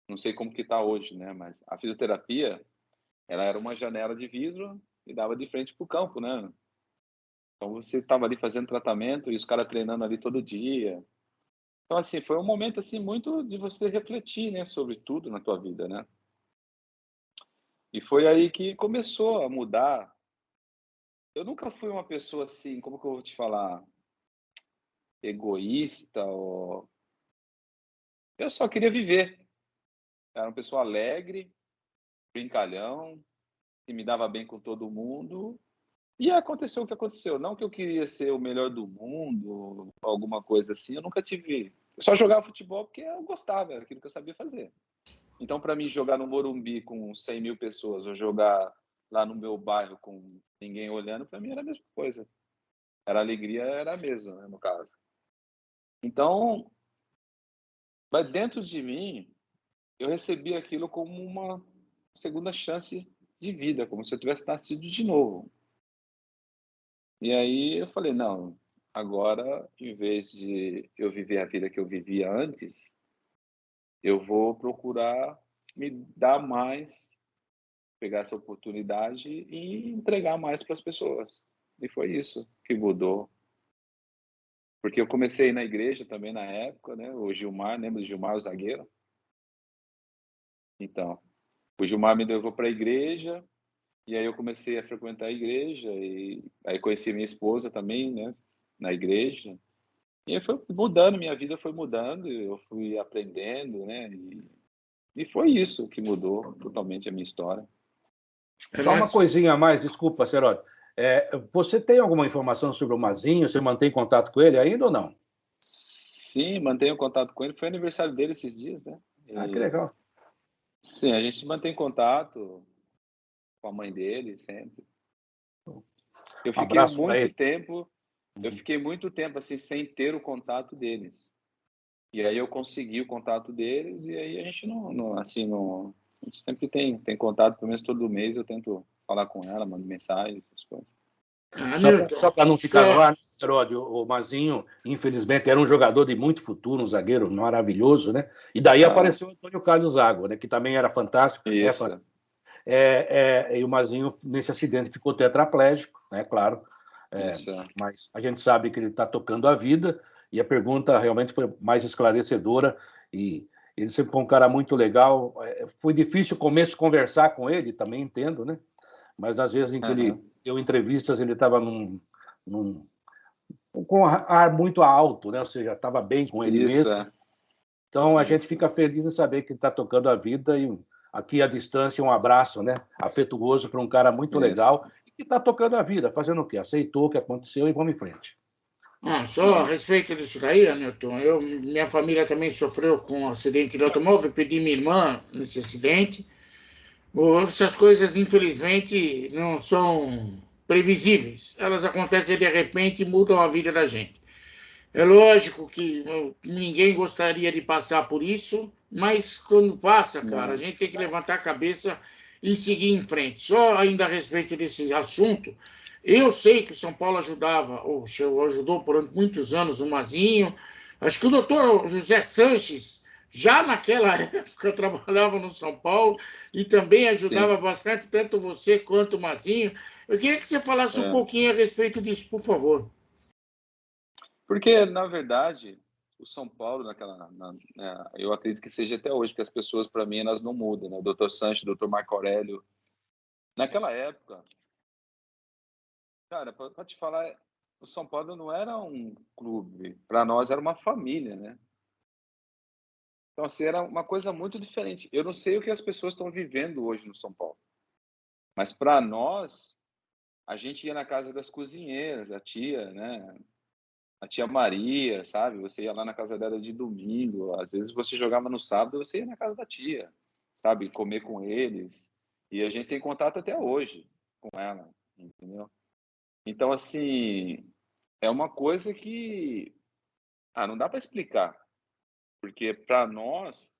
não sei como que tá hoje, né? Mas a fisioterapia, ela era uma janela de vidro e dava de frente pro campo, né? Então você estava ali fazendo tratamento e os caras treinando ali todo dia. Então, assim, foi um momento assim muito de você refletir, né, sobre tudo na tua vida, né? E foi aí que começou a mudar. Eu nunca fui uma pessoa assim, como que eu vou te falar, egoísta ou eu só queria viver. Era uma pessoa alegre, brincalhão, que me dava bem com todo mundo. E aconteceu o que aconteceu. Não que eu queria ser o melhor do mundo, alguma coisa assim. Eu nunca tive. Eu só jogava futebol porque eu gostava, era aquilo que eu sabia fazer. Então, para mim, jogar no Morumbi com 100 mil pessoas ou jogar lá no meu bairro com ninguém olhando, para mim era a mesma coisa. a alegria era a mesma, né, no caso. Então, mas dentro de mim, eu recebi aquilo como uma segunda chance de vida, como se eu tivesse nascido de novo. E aí eu falei: "Não, agora, em vez de eu viver a vida que eu vivia antes, eu vou procurar me dar mais, pegar essa oportunidade e entregar mais para as pessoas". E foi isso que mudou. Porque eu comecei na igreja também na época, né, o Gilmar, lembra do Gilmar, o zagueiro? Então, o Gilmar me levou para a igreja, e aí eu comecei a frequentar a igreja, e aí conheci minha esposa também, né, na igreja. E aí foi mudando, minha vida foi mudando, eu fui aprendendo, né, e foi isso que mudou totalmente a minha história. Só uma coisinha a mais, desculpa, Seródio. Você tem alguma informação sobre o Mazinho? Você mantém contato com ele ainda ou não? Sim, mantenho contato com ele, foi aniversário dele esses dias, né. Ah, que legal. Sim, a gente mantém contato com a mãe dele sempre. Eu Um fiquei abraço para muito ele. tempo eu fiquei muito tempo, assim, sem ter o contato deles. E aí eu consegui o contato deles e aí a gente a gente sempre tem contato, pelo menos todo mês eu tento falar com ela, mando mensagens, essas coisas. Só para não ficar no ar, Seródio, o Mazinho, infelizmente, era um jogador de muito futuro, um zagueiro maravilhoso, né? E daí apareceu o Antônio Carlos Água, né? Que também era fantástico. Isso. E o Mazinho, nesse acidente, ficou tetraplégico, né? Claro. Isso. Mas a gente sabe que ele está tocando a vida e a pergunta realmente foi mais esclarecedora e ele sempre foi um cara muito legal. Foi difícil o começo conversar com ele, também entendo, né? Mas às vezes em que ele deu entrevistas, ele estava com ar muito alto, né? Ou seja, estava bem com ele Isso, mesmo. Então a gente fica feliz em saber que ele está tocando a vida e aqui à distância um abraço, né? Afetuoso para um cara muito legal e que está tocando a vida, fazendo o quê? Aceitou o que aconteceu e vamos em frente. Só a respeito disso daí, Hamilton, minha família também sofreu com um acidente de automóvel, perdi minha irmã nesse acidente. Essas coisas, infelizmente, não são previsíveis. Elas acontecem de repente e mudam a vida da gente. É lógico que ninguém gostaria de passar por isso, mas quando passa, cara, a gente tem que levantar a cabeça e seguir em frente. Só ainda a respeito desse assunto, eu sei que o São Paulo ajudou por muitos anos o Mazinho. Acho que o doutor José Sanches, já naquela época, trabalhava no São Paulo e também ajudava bastante, tanto você quanto o Mazinho. Eu queria que você falasse um pouquinho a respeito disso, por favor. Porque, na verdade, o São Paulo, eu acredito que seja até hoje, que as pessoas, para mim, elas não mudam, né? O Dr. Sanches, o Dr. Marco Aurélio. Naquela época, cara, para te falar, o São Paulo não era um clube, para nós era uma família, né? Então, assim, era uma coisa muito diferente. Eu não sei o que as pessoas estão vivendo hoje no São Paulo, mas para nós, a gente ia na casa das cozinheiras, a tia, né? A tia Maria, sabe? Você ia lá na casa dela de domingo, às vezes você jogava no sábado, você ia na casa da tia, sabe? Comer com eles. E a gente tem contato até hoje com ela, entendeu? Então, assim, é uma coisa que não dá para explicar, porque para nós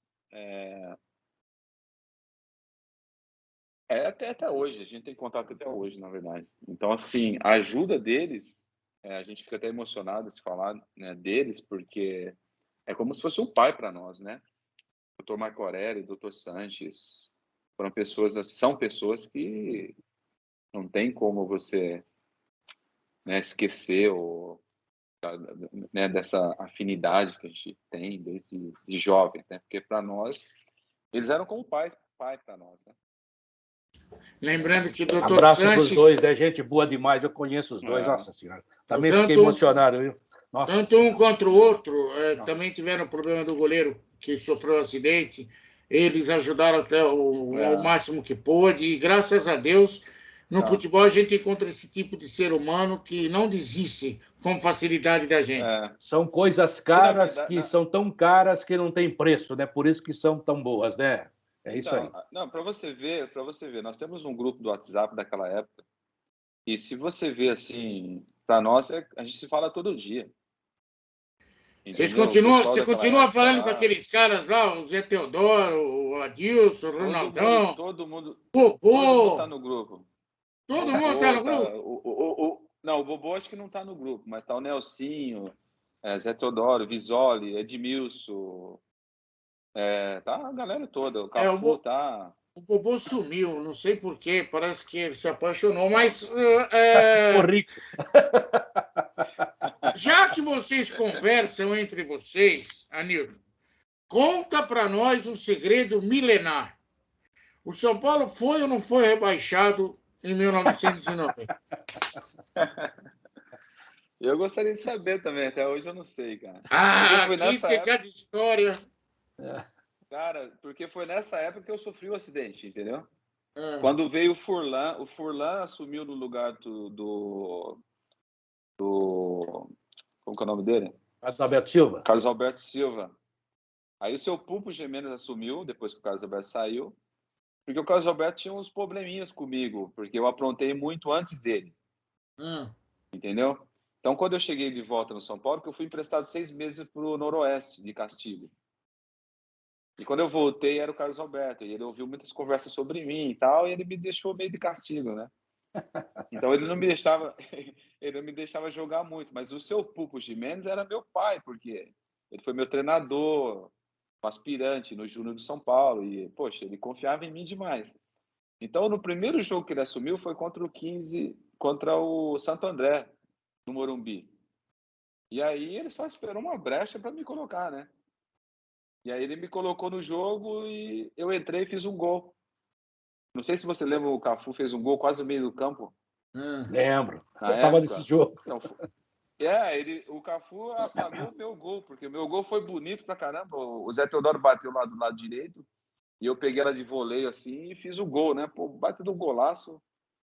até hoje, a gente tem contato até hoje, na verdade. Então, assim, a ajuda deles, a gente fica até emocionado se falar, né, deles, porque é como se fosse um pai para nós, né? O Dr. Marco Aurélio, o Dr. Sanches, são pessoas que não tem como você, né, esquecer né, dessa afinidade que a gente tem desde de jovem, né? Porque para nós eles eram como pai para nós, né? Lembrando que o Dr. Abraço para os dois, Sanches, é gente boa demais, eu conheço os dois, nossa senhora. Também fiquei tanto emocionado, viu? Nossa tanto senhora. um quanto o outro também tiveram problema do goleiro que sofreu um acidente. Eles ajudaram até ao máximo que pôde, e graças a Deus, no futebol a gente encontra esse tipo de ser humano que não desiste com facilidade da gente. São coisas caras que são tão caras que não tem preço, né? Por isso que são tão boas, né? É isso aí. Não, para você ver, nós temos um grupo do WhatsApp daquela época, e se você ver assim, Para nós, a gente se fala todo dia. Você Entendeu? continua falando com lá, aqueles caras lá, o Zé Teodoro, o Adilson, o Ronaldão, todo mundo Bobô, tá no grupo. todo mundo tá no grupo? Não, o Bobô acho que não tá no grupo, mas tá o Nelsinho, Zé Teodoro, Visoli, Edmilson, tá a galera toda, o Cafu tá... O Bobô sumiu, não sei por quê, parece que ele se apaixonou, mas Ficou rico. já que vocês conversam entre vocês, Anilton, conta para nós um segredo milenar. O São Paulo foi ou não foi rebaixado em 1990? Eu gostaria de saber também, até hoje eu não sei, cara. Aqui tem cada história. Cara, porque foi nessa época que eu sofri o acidente, entendeu? Quando veio o Furlan assumiu no lugar do como que é o nome dele? Carlos Alberto Silva. Carlos Alberto Silva. Aí o seu Pulpo Gimenez assumiu, depois que o Carlos Alberto saiu, porque o Carlos Alberto tinha uns probleminhas comigo, porque eu aprontei muito antes dele. Entendeu? Então, quando eu cheguei de volta no São Paulo, que eu fui emprestado 6 meses para o Noroeste, de castigo. E quando eu voltei, era o Carlos Alberto, e ele ouviu muitas conversas sobre mim e tal, e ele me deixou meio de castigo, né? Então, ele não me deixava jogar muito, mas o seu Pulpo Gimenez era meu pai, porque ele foi meu treinador, aspirante no Júnior de São Paulo, e, poxa, ele confiava em mim demais. Então, no primeiro jogo que ele assumiu foi contra o Santo André, no Morumbi. E aí ele só esperou uma brecha para me colocar, né? E aí ele me colocou no jogo e eu entrei e fiz um gol. Não sei se você lembra, o Cafu fez um gol quase no meio do campo. Lembro. Eu estava nesse jogo. Então, o Cafu apagou o meu gol, porque o meu gol foi bonito pra caramba. O Zé Teodoro bateu lá do lado direito e eu peguei ela de voleio assim e fiz o gol, né? Pô, bate do golaço.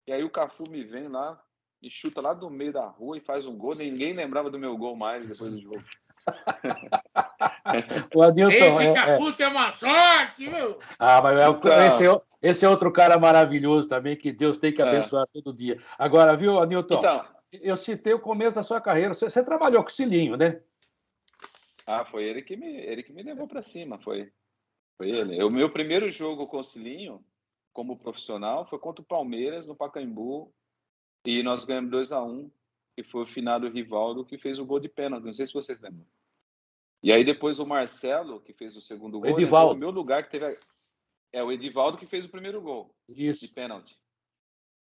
E aí o Cafu me vem lá e chuta lá do meio da rua e faz um gol. Ninguém lembrava do meu gol mais depois do jogo. O Adilton, esse Cafu tem uma sorte, viu? Mas esse é outro cara maravilhoso também, que Deus tem que abençoar todo dia. Agora, viu, Anilton? Eu citei o começo da sua carreira. Você trabalhou com o Cilinho, né? Foi ele que me levou para cima, foi ele. O meu primeiro jogo com o Cilinho, como profissional, foi contra o Palmeiras, no Pacaembu, e nós ganhamos 2-1, que foi o finado Rivaldo, que fez o gol de pênalti. Não sei se vocês lembram. E aí depois o Marcelo, que fez o segundo gol, entrou no meu lugar, que teve... o Edivaldo que fez o primeiro gol. Isso. De pênalti.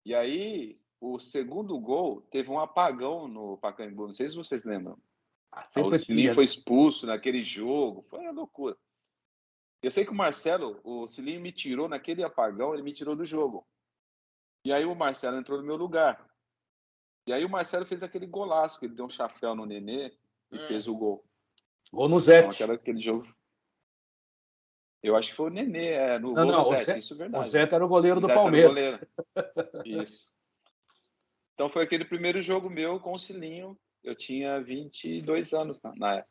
E aí, o segundo gol, teve um apagão no Pacaembu. Não sei se vocês lembram. O Cilinho foi expulso naquele jogo. Foi uma loucura. Eu sei que o Cilinho me tirou naquele apagão, ele me tirou do jogo. E aí o Marcelo entrou no meu lugar. E aí o Marcelo fez aquele golaço, que ele deu um chapéu no Nenê e fez o gol. Gol no Zete. Então, aquele jogo... Eu acho que foi o Nenê, no gol do Zete, isso é verdade. O Zete era o goleiro do Palmeiras. Isso. Então foi aquele primeiro jogo meu com o Cilinho. Eu tinha 22 anos na época.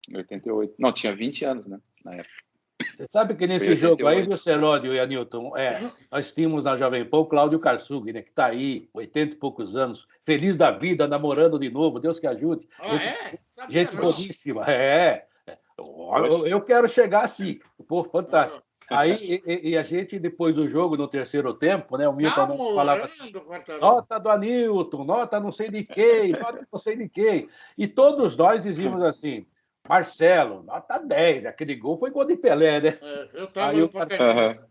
Em 88. Não, tinha 20 anos, né? Na época. Você sabe que nesse jogo aí, viu, Celódio e Anilton, nós tínhamos na Jovem Pan o Cláudio Karsug, né, que está aí, 80 e poucos anos, feliz da vida, namorando de novo, Deus que ajude. Gente boníssima. Eu quero chegar assim. Pô, fantástico. Aí, e a gente, depois do jogo, no terceiro tempo, né, o Milton falava assim, nota do Anilton, nota não sei de quem, nota não sei de quem. E todos nós dizíamos assim, Marcelo, nota 10, aquele gol foi gol de Pelé, né?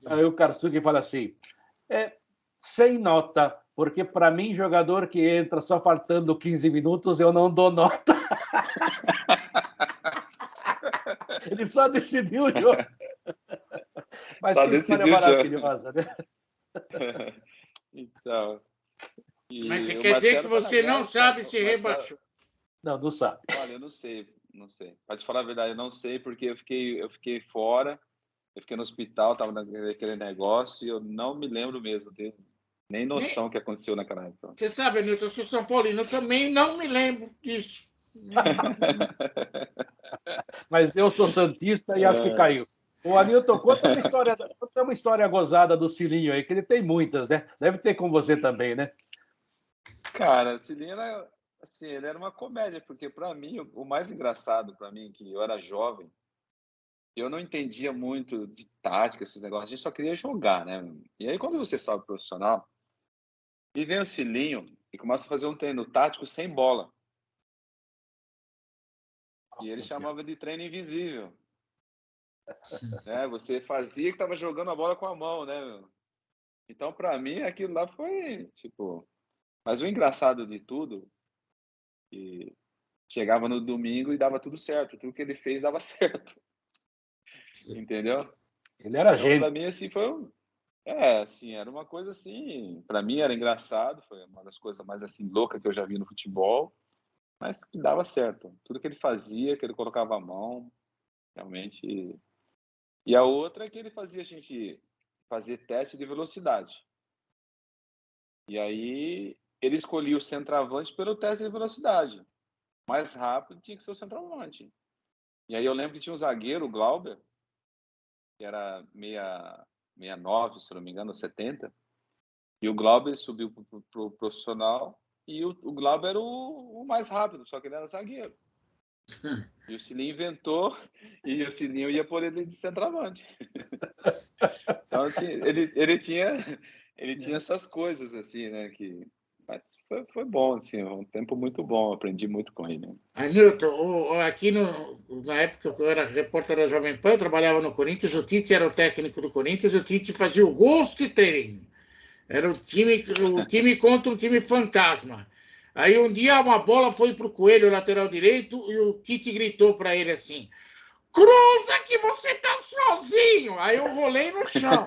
Aí o Karsug fala assim, sem nota, porque para mim, jogador que entra só faltando 15 minutos, eu não dou nota. Ele só decidiu o jogo. Mas só que história maravilhosa, né? Então. Mas quer dizer que você não sabe se rebaixou? Não sabe. Olha, eu não sei. Pra te falar a verdade, eu não sei, porque eu fiquei fora, eu fiquei no hospital, estava naquele negócio, e eu não me lembro mesmo, não tenho nem noção do que aconteceu naquela época. Você sabe, Anilton, eu sou São Paulino, eu também não me lembro disso. Mas eu sou santista e acho que caiu. O Anilton, conta uma história gozada do Cilinho aí, que ele tem muitas, né? Deve ter com você também, né? Cara, o Cilinho era, assim, ele era uma comédia, porque para mim, o mais engraçado para mim, que eu era jovem, eu não entendia muito de tática, esses negócios, a gente só queria jogar, né? E aí quando você sobe profissional, e vem o Cilinho e começa a fazer um treino tático sem bola. E ele chamava de treino invisível. Né? Você fazia que estava jogando a bola com a mão, né? Então, para mim, aquilo lá foi, tipo... Mas o engraçado de tudo, que chegava no domingo e dava tudo certo. Tudo que ele fez dava certo. Entendeu? Ele era Então, para gênio. mim, assim, assim, era uma coisa assim... Para mim, era engraçado. Foi uma das coisas mais, assim, loucas que eu já vi no futebol. Mas que dava certo. Tudo que ele fazia, que ele colocava a mão, realmente... E a outra é que ele fazia a gente fazer teste de velocidade. E aí ele escolhia o centroavante pelo teste de velocidade. Mais rápido tinha que ser o centroavante. E aí eu lembro que tinha um zagueiro, o Glauber, que era 69, se não me engano, 70. E o Glauber subiu para o profissional e o Glauber era o mais rápido, só que ele era zagueiro. E o Cilinho inventou e o Cilinho ia por ele de centroavante. Então ele tinha essas coisas assim, né? Mas foi bom, assim, um tempo muito bom, aprendi muito com ele. Nilton, aqui na época que eu era repórter da Jovem Pan, eu trabalhava no Corinthians, o Tite era o técnico do Corinthians, o Tite fazia o Ghost Treino. Era o time contra um time fantasma. Aí um dia uma bola foi para o Coelho, lateral direito, e o Tite gritou para ele assim: cruza que você tá sozinho. Aí eu rolei no chão.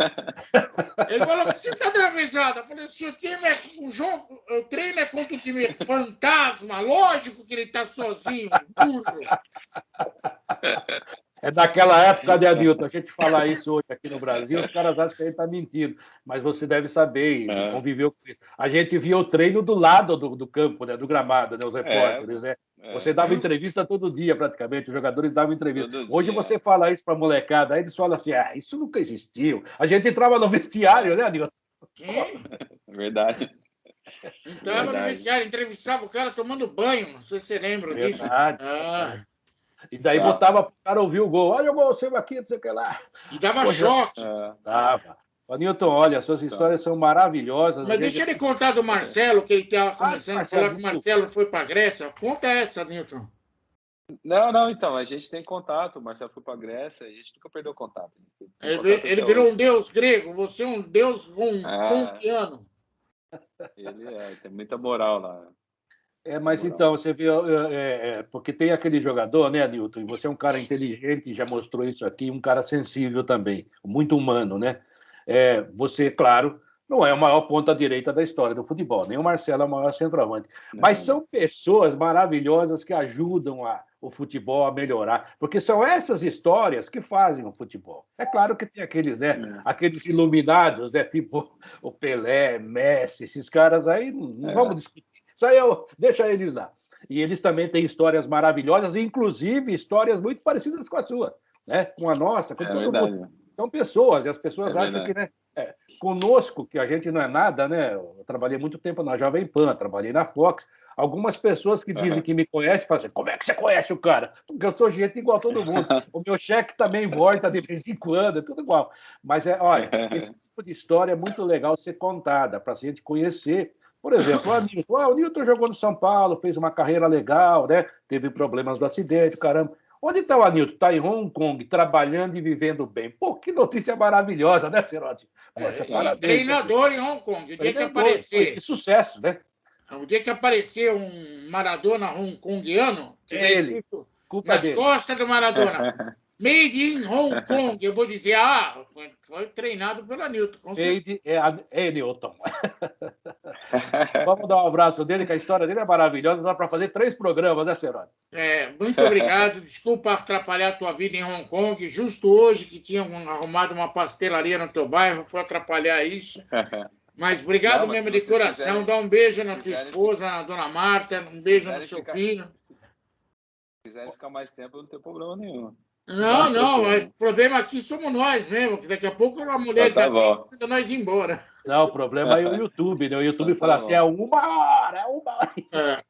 Ele falou: que você tá dando risada? Eu falei: se o time o jogo, o treino é contra o time fantasma, lógico que ele tá sozinho, burro. É daquela época, de Adilton, a gente falar isso hoje aqui no Brasil, os caras acham que a gente está mentindo, mas você deve saber e conviveu com isso. A gente via o treino do lado do campo, né, do gramado, né, os repórteres. Né? Você dava entrevista todo dia, praticamente, os jogadores davam entrevista. Todo Hoje dia. você fala isso para a molecada, aí eles falam assim: isso nunca existiu. A gente entrava no vestiário, né, Adilton? Sim. Verdade. Entrava no vestiário, entrevistava o cara tomando banho. Não sei se você lembra disso. Verdade. E daí botava para o cara ouvir o gol. Olha o gol seu aqui, não sei o que lá. E dava Poxa, choque. dava. Ô, Nilton, olha, suas histórias são maravilhosas. Mas deixa ele contar do Marcelo, que ele estava começando a falar que o Marcelo foi para a Grécia. Conta essa, Nilton. Não, então, a gente tem contato. O Marcelo foi para a Grécia, a gente nunca perdeu contato. Ele virou um deus grego, você é um deus ronconquiano. Ele tem muita moral lá. Mas então, você vê, porque tem aquele jogador, né, Nilton? E você é um cara inteligente, já mostrou isso aqui, um cara sensível também, muito humano, né? Você, claro, não é a maior ponta-direita da história do futebol, nem o Marcelo é o maior centroavante. Mas são pessoas maravilhosas que ajudam o futebol a melhorar, porque são essas histórias que fazem o futebol. É claro que tem aqueles, né, aqueles iluminados, né, tipo o Pelé, Messi, esses caras aí, não vamos discutir. Isso aí deixa eles lá. E eles também têm histórias maravilhosas, inclusive histórias muito parecidas com a sua, né? Com a nossa, com todo mundo. São pessoas, e as pessoas acham que, né? Conosco, que a gente não é nada, né? Eu trabalhei muito tempo na Jovem Pan, trabalhei na Fox. Algumas pessoas que dizem que me conhecem falam assim: como é que você conhece o cara? Porque eu sou gente igual a todo mundo. O meu cheque também volta de vez em quando, é tudo igual. Mas, olha, esse tipo de história é muito legal ser contada, para a gente conhecer. Por exemplo, o Nilton jogou no São Paulo, fez uma carreira legal, né? Teve problemas do acidente, caramba. Onde está o Anilton? Está em Hong Kong, trabalhando e vivendo bem. Pô, que notícia maravilhosa, né, Serote? Poxa, parabéns. Treinador em Hong Kong. O dia que aparecer... Que sucesso, né? O dia que aparecer um Maradona hongkongiano, tiver escrito nas costas do Maradona, Made in Hong Kong, eu vou dizer, foi treinado pelo Anilton. Made é Nilton. Vamos dar um abraço dele, que a história dele é maravilhosa. Dá para fazer 3 programas, né, Serote? Muito obrigado. Desculpa atrapalhar a tua vida em Hong Kong. Justo hoje que tinham arrumado uma pastelaria no teu bairro, foi atrapalhar isso. Mas obrigado mesmo de coração. Dá um beijo na tua esposa, na dona Marta, um beijo no seu filho. Se quiserem ficar mais tempo, não tem problema nenhum. Não, o problema aqui somos nós mesmo, que daqui a pouco a mulher da gente manda nós ir embora. Não, o problema é o YouTube, né? O YouTube Então, fala tá assim, bom. é 1 hora, é 1 hora.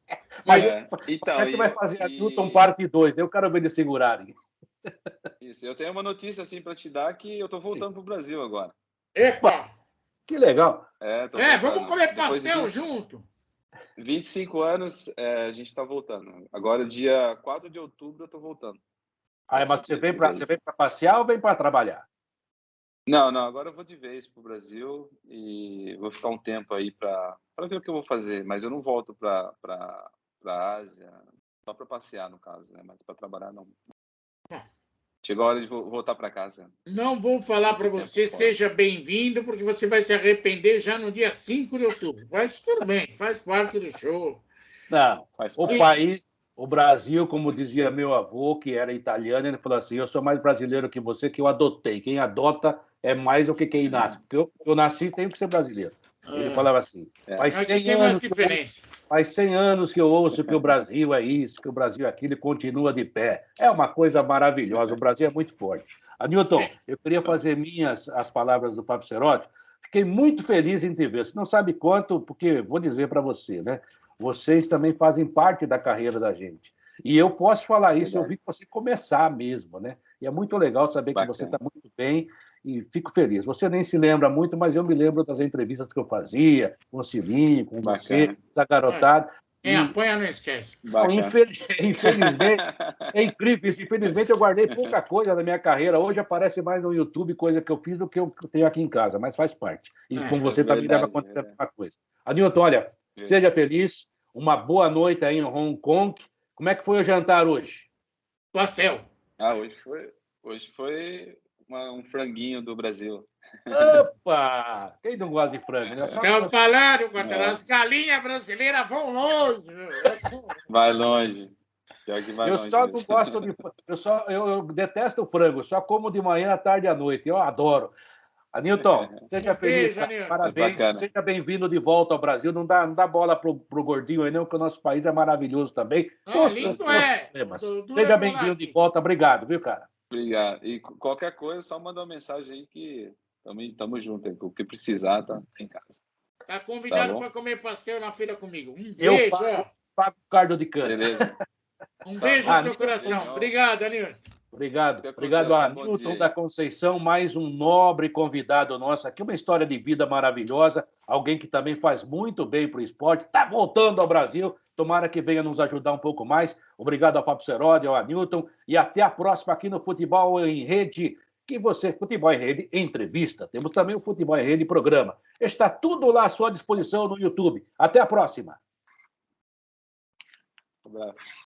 Mas Então, a gente vai fazer a Newton parte 2, eu quero ver eles segurarem. isso, eu tenho uma notícia assim para te dar que eu tô voltando pro Brasil agora. Epa! Que legal. Tô Vamos voltando. comer Depois de pastel junto. 25 anos, a gente tá voltando. Agora, dia 4 de outubro, eu tô voltando. Aí, mas Partir de vez. você vem para passear ou vem para trabalhar? Não, agora eu vou de vez pro Brasil e vou ficar um tempo aí para ver o que eu vou fazer, mas eu não volto para Ásia, só para passear no caso, né, mas para trabalhar não. Chegou a hora de voltar para casa. Não vou falar para Muito você, tempo fora. seja bem-vindo, porque você vai se arrepender já no dia 5 de outubro. Mas tudo bem, faz parte do show. Não. Faz O parte. país, o Brasil, como dizia meu avô, que era italiano, ele falou assim: eu sou mais brasileiro que você, que eu adotei. Quem adota é mais do que quem nasce. Porque eu nasci, tenho que ser brasileiro. Ele falava assim: faz Aqui 100 tem umas anos que eu diferenças. Faz 100 anos que eu ouço que o Brasil é isso, que o Brasil é aquilo e continua de pé. É uma coisa maravilhosa, o Brasil é muito forte. Newton, eu queria fazer minhas as palavras do Fábio Cerotti. Fiquei muito feliz em te ver. Você não sabe quanto, porque vou dizer para você, né? Vocês também fazem parte da carreira da gente. E eu posso falar isso, eu vi você começar mesmo, né? E é muito legal saber que você está muito bem e fico feliz. Você nem se lembra muito, mas eu me lembro das entrevistas que eu fazia com o Cilinho, com você, da garotada. Quem apanha não esquece. Não, infelizmente, é incrível isso. Infelizmente, eu guardei pouca coisa na minha carreira. Hoje aparece mais no YouTube coisa que eu fiz do que eu tenho aqui em casa, mas faz parte. E com você também deve acontecer a mesma coisa. Newton, olha, seja feliz. Uma boa noite aí em Hong Kong. Como é que foi o jantar hoje? Pastel. Hoje foi um franguinho do Brasil. Opa! Quem não gosta de frango, né? Então falaram, as galinhas brasileiras vão longe. Vai longe. Pior que vai eu longe só mesmo. não gosto de. Eu detesto o frango, só como de manhã, à tarde e à noite. Eu adoro. Newton, seja feliz, beijo, cara. Parabéns. Seja bem-vindo de volta ao Brasil. Não dá bola pro gordinho aí, não, porque o nosso país é maravilhoso também. Lindo problemas. Seja bem-vindo de volta. Obrigado, viu, cara? Obrigado. E qualquer coisa, só manda uma mensagem aí que estamos juntos. O que precisar, tá em casa. Tá convidado para comer pastel na feira comigo. Um beijo. Eu pago o cardo de cana. Beleza. Um beijo no teu coração. Obrigado, Anilton. Obrigado a Newton da Conceição, mais um nobre convidado nosso aqui, uma história de vida maravilhosa, alguém que também faz muito bem para o esporte, está voltando ao Brasil, tomara que venha nos ajudar um pouco mais. Obrigado ao Fábio Cerotti, ao Newton, e até a próxima aqui no Futebol em Rede, Futebol em Rede Entrevista, temos também o Futebol em Rede Programa. Está tudo lá à sua disposição no YouTube. Até a próxima. Um abraço.